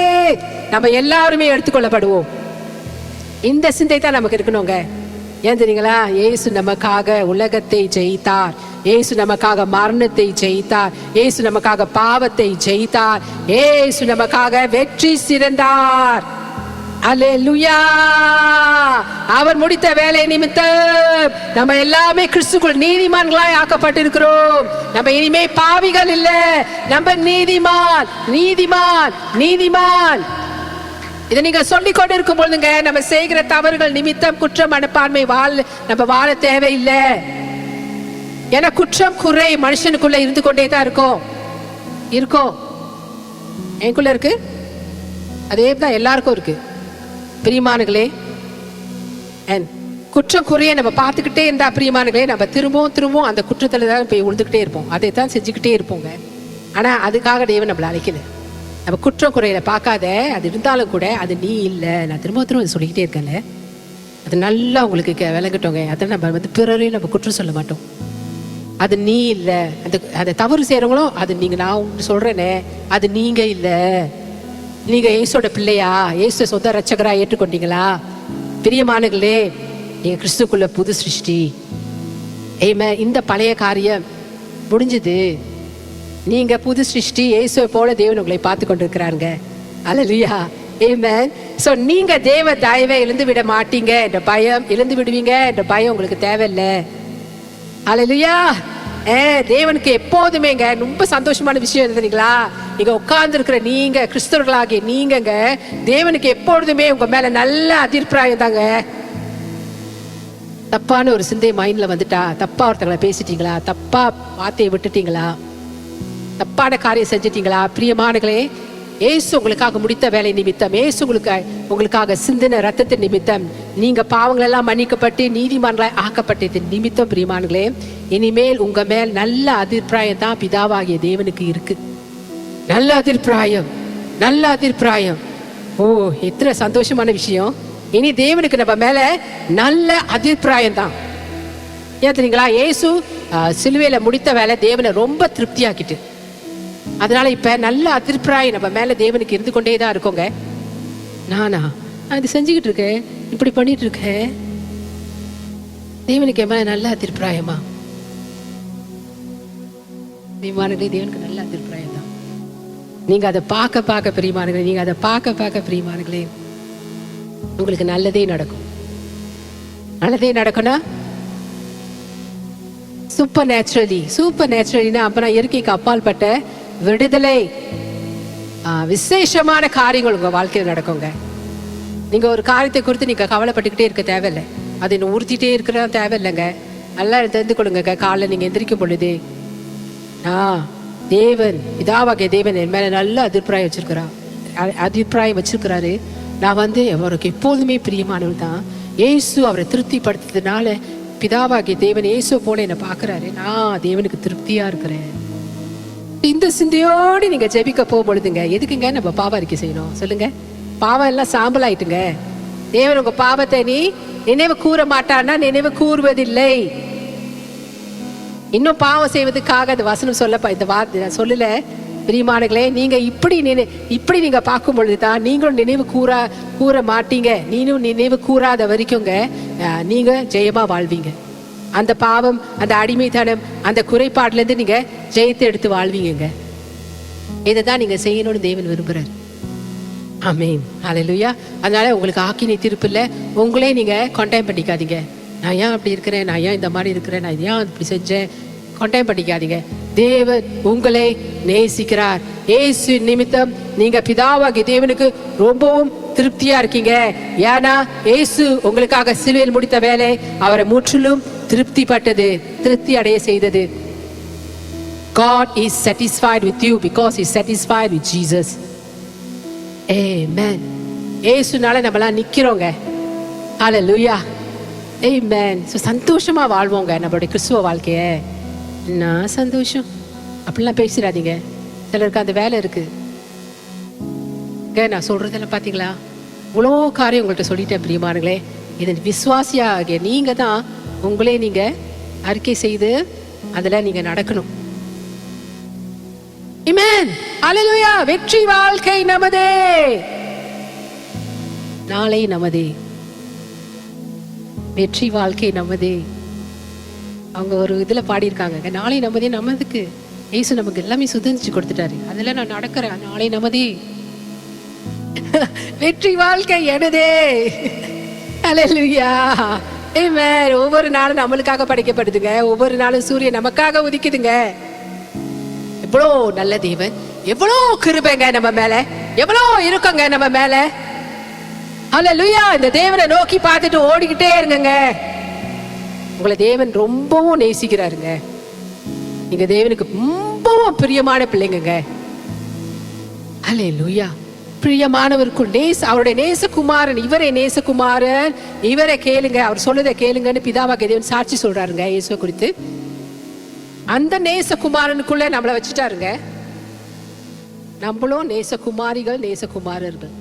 நம்ம எல்லாருமே எடுத்துக்கொள்ளப்படுவோம். இந்த சிந்தை தான் நமக்கு இருக்கணுங்க. ஏன் தெரியுங்களா? இயேசு நமக்காக உலகத்தை ஜெயித்தார். இயேசு நமக்காக மரணத்தை ஜெயித்தார். இயேசு நமக்காக பாவத்தை ஜெயித்தார். இயேசு நமக்காக வெற்றி சிறந்தார். அல்லேலூயா. அவர் முடித்த வேலை நிமித்தம் நம்ம எல்லாமே கிறிஸ்துக்குள் நீதிமான்களாய் ஆக்கப்பட்டிருக்கிறோம். நம்ம இனிமே பாவிகள் இல்ல, நம்ம நீதிமான் நீதிமான் நீதிமான். இதை நீங்க சொல்லிக் கொண்டு இருக்கும் பொழுதுங்க, நம்ம செய்கிற தவறுகள் நிமித்தம் குற்றம் மனப்பான்மை நம்ம வாழ தேவையில்லை. ஏன்னா குற்றம் குறை மனுஷனுக்குள்ள இருந்து கொண்டே தான் இருக்கும். எனக்குள்ள இருக்கு, அதே தான் எல்லாருக்கும் இருக்கு பிரியமானங்களே. குற்றம் குறைய நம்ம பார்த்துக்கிட்டே இருந்தா பிரியமானங்களே, நம்ம திரும்பவும் அந்த குற்றத்துல தான் போய் உழுந்துக்கிட்டே இருப்போம். அதை தான் செஞ்சுக்கிட்டே இருப்போங்க. ஆனா அதுக்காக தேவன் நம்மளை அழைக்கல. நம்ம குற்றம் குறையில பார்க்காத, அது இருந்தாலும் கூட அது நீ இல்லை. நான் திரும்ப சொல்லிக்கிட்டே இருக்கேன்ல, அது நல்லா உங்களுக்கு விளங்கட்டோங்க. அதை நம்ம பிறரையும் நம்ம குற்றம் சொல்ல மாட்டோம். அது நீ இல்லை. அந்த தவறு செய்யறவங்களும் அது நீங்க, நான் சொல்றேனே அது நீங்க இல்லை. நீங்க இயேசுவோட பிள்ளையா? இயேசு சொந்த ரட்சகரா ஏற்றுக்கொண்டீங்களா? பிரியமானங்களே, நீங்க கிறிஸ்துக்குள்ள புது சிருஷ்டி. இந்த பழைய காரியம் முடிஞ்சது. நீங்க புது சிருஷ்டி. இயேசுவை போல தேவன் உங்களை பார்த்து கொண்டிருக்கிறாங்க. அல்லேலூயா. ஆமென். சோ நீங்க தேவ தயவை இழந்து விட மாட்டீங்க என்ற பயம், இழந்து விடுவீங்க என்ற பயம் உங்களுக்கு தேவையில்லை. அல்லேலூயா. தேவனுக்கு எப்போதுமேங்க ரொம்ப சந்தோஷமான விஷயம் இருந்தீங்களா? நீங்க உட்கார்ந்து இருக்கிற நீங்க கிறிஸ்தவர்களாகிய நீங்க தேவனுக்கு எப்பொழுதுமே உங்க மேல நல்ல அபிப்பிராயம் தாங்க. தப்பான ஒரு சிந்தை மைண்ட்ல வந்துட்டா, தப்பா ஒருத்தங்களை பேசிட்டீங்களா, தப்பா வார்த்தையை விட்டுட்டீங்களா, தப்பான காரியம் செஞ்சிட்டீங்களா, பிரியமானங்களே, இயேசு உங்களுக்காக முடித்த வேலை நிமித்தம், இயேசு உங்களுக்காக சிந்தின ரத்தத்தின் நிமித்தம், நீங்க பாவங்கள் எல்லாம் மன்னிக்கப்பட்டு நீதிமான்களாய் ஆக்கப்பட்டது நிமித்தம் பிரியமானங்களே, இனிமேல் உங்க மேல் நல்ல அபிப்பிராயம் தான் பிதாவாகிய தேவனுக்கு இருக்கு. நல்ல அபிப்பிராயம். ஓ, எத்தனை சந்தோஷமான விஷயம். இனி தேவனுக்கு நம்ம மேல நல்ல அபிப்பிராயம் தான். ஏன் தெரியுங்களா? இயேசு சிலுவையில முடித்த வேலை தேவனை ரொம்ப திருப்தியாக்கிட்டு, அதனால இப்ப நல்ல அபிப்பிராயம் நம்ம மேல தேவனுக்கு இருந்து கொண்டே தான் இருக்கோங்க. நான் இது செஞ்சுக்கிட்டு இருக்கேன், இப்படி பண்ணிட்டு இருக்கேன், தேவனுக்கு என் மேல நல்ல அபிப்பிராயமா? தேவனுக்கு நல்ல அபிப்பிராயம் தான். நீங்க அதை பார்க்க பிரியமானங்களே, உங்களுக்கு நல்லதே நடக்கும்னா சூப்பர் நேச்சுரலினா அப்புறம் இயற்கைக்கு அப்பால் பட்ட விடுதலை, விசேஷமான காரியங்கள் உங்க வாழ்க்கையில் நடக்குங்க. நீங்க ஒரு காரியத்தை குறித்து நீங்க கவலைப்பட்டுக்கிட்டே இருக்க தேவையில்லை, அதை உறுத்திட்டே இருக்கிற தேவையில்லைங்க. நல்லா தெரிந்து கொடுங்க. காலைல நீங்க எந்திரிக்கும் பொழுது தேவன் பிதாவாகிய தேவன் என் மேல நல்ல அபிப்பிராயம் வச்சிருக்கிறாரு. நான் அவருக்கு எப்போதுமே பிரியமானவர் தான். இயேசு அவரை திருப்திப்படுத்துறதுனால பிதாவாகிய தேவன் இயேசு போல என்னை பார்க்கிறாரு. நான் தேவனுக்கு திருப்தியா இருக்கிறேன். இந்த சிந்தையோடு நீங்க ஜெபிக்க போகும் பொழுதுங்க, எதுக்குங்க நம்ம பாவ அறிக்கை செய்யணும் சொல்லுங்க? பாவம் எல்லாம் சாம்பல் ஆயிட்டுங்க. தேவன் உங்க பாவத்தை நீ நினைவு கூற மாட்டான்னா நினைவு கூறுவதில்லை. இன்னும் பாவம் செய்வதற்காக அந்த வசனம் சொல்லப்பா இந்த வார்த்தை நான் சொல்லல. பிரியமானங்களே, நீங்க இப்படி நீங்க பார்க்கும் பொழுதுதான் நீங்களும் நினைவு கூற மாட்டீங்க. நீனும் நினைவு கூறாத வரைக்கும்ங்க நீங்க ஜெயமா வாழ்வீங்க. அந்த பாவம், அந்த அடிமைத்தனம், அந்த குறைபாடுல இருந்து நீங்க ஜெயத்தை எடுத்து வாழ்வீங்க. இதைதான் நீங்க செய்யணும்னு தேவன் விரும்புறாரு. ஆமென், ஹல்லேலூயா. அதனால உங்களுக்கு ஆக்கினை தீர்ப்பு இல்லை. உங்களே நீங்க கண்டெம் பண்ணிக்காதீங்க. நான் ஏன் அப்படி இருக்கிறேன், நான் ஏன் இந்த மாதிரி இருக்கிறேன், நான் ஏன் இப்படி செஞ்சேன், கண்டெம் பண்ணிக்காதீங்க. தேவன் உங்களை நேசிக்கிறார். இயேசு நிமித்தம் நீங்க பிதாவாகிய தேவனுக்கு ரொம்பவும் திருப்தியா இருக்கீங்க. ஏன்னா இயேசு உங்களுக்காக சிலுவையில் முடித்த வேலை அவரை முற்றிலும் திருப்தி அடைய செய்தது. God is satisfied with you because he is satisfied with Jesus. Amen. இயேசுனால நம்மலாம் நிக்கிறோங்க. ஹல்லேலூயா. Amen. சந்தோஷமா வாழ்வோங்க நம்மளுடைய கிறிஸ்துவ வாழ்க்கைய. நான் சந்தோஷம் அப்படிலாம் பேசிடாதீங்க. சிலருக்கு அந்த வேலை இருக்கு. நான் சொல்றதெல்லாம் பாத்தீங்களா, இவ்வளோ காரியம் உங்கள்கிட்ட சொல்லிட்டேன் பிரியமானங்களே. இது விசுவாசியாக நீங்க தான் உங்களே நீங்க அறிக்கை செய்து அதுல நீங்க நடக்கணும். ஆமென், ஹல்லேலூயா. வெற்றி வாழ்க்கை நமதே, நாளை நமதே. வெற்றி வாழ்க்கை நமதே. அவங்க ஒரு இதுல பாடியிருக்காங்க, நாளை நமதே. நமதுக்கு இயேசு நமக்கு எல்லாமே சுதந்திரிச்சு கொடுத்துட்டாரு. அதுல நான் நடக்கிறேன். நாளை நமதே. வெற்றி வாழ்க்கை எனதே. ஹல்லேலூயா. ஆமென். ஒவ்வொரு நாளும் நம்மளுக்காக படைக்கப்படுதுங்க. ஒவ்வொரு நாளும் சூரியன் நமக்காக உதிக்குதுங்க. எவ்வளோ நல்ல தேவன், எவ்வளோ கிருபைங்க நம்ம மேல, எவ்வளோ இருக்குங்க நம்ம மேல. ஹல்லேலூயா. இந்த தேவனை நோக்கி பார்த்துட்டு ஓடிக்கிட்டே இருங்க. உங்களை தேவன் ரொம்பவும் நேசிக்கிறாருங்க. நீங்க தேவனுக்கு ரொம்பவும் பிரியமான பிள்ளைங்க. ஹல்லேலூயா. பிரியமானவருக்குள் அவருடைய நேசகுமாரன், இவரே நேசகுமாரன், இவரை கேளுங்க, அவர் சொல்லுதை கேளுங்கன்னு பிதாவாகிய தேவன் சாட்சி சொல்றாருங்க இயேசுவை குறித்து. அந்த நேசகுமாரனுக்குள்ள நம்மளை வச்சுட்டாருங்க. நம்மளும் நேசகுமாரிகள், நேசகுமாரர்கள்.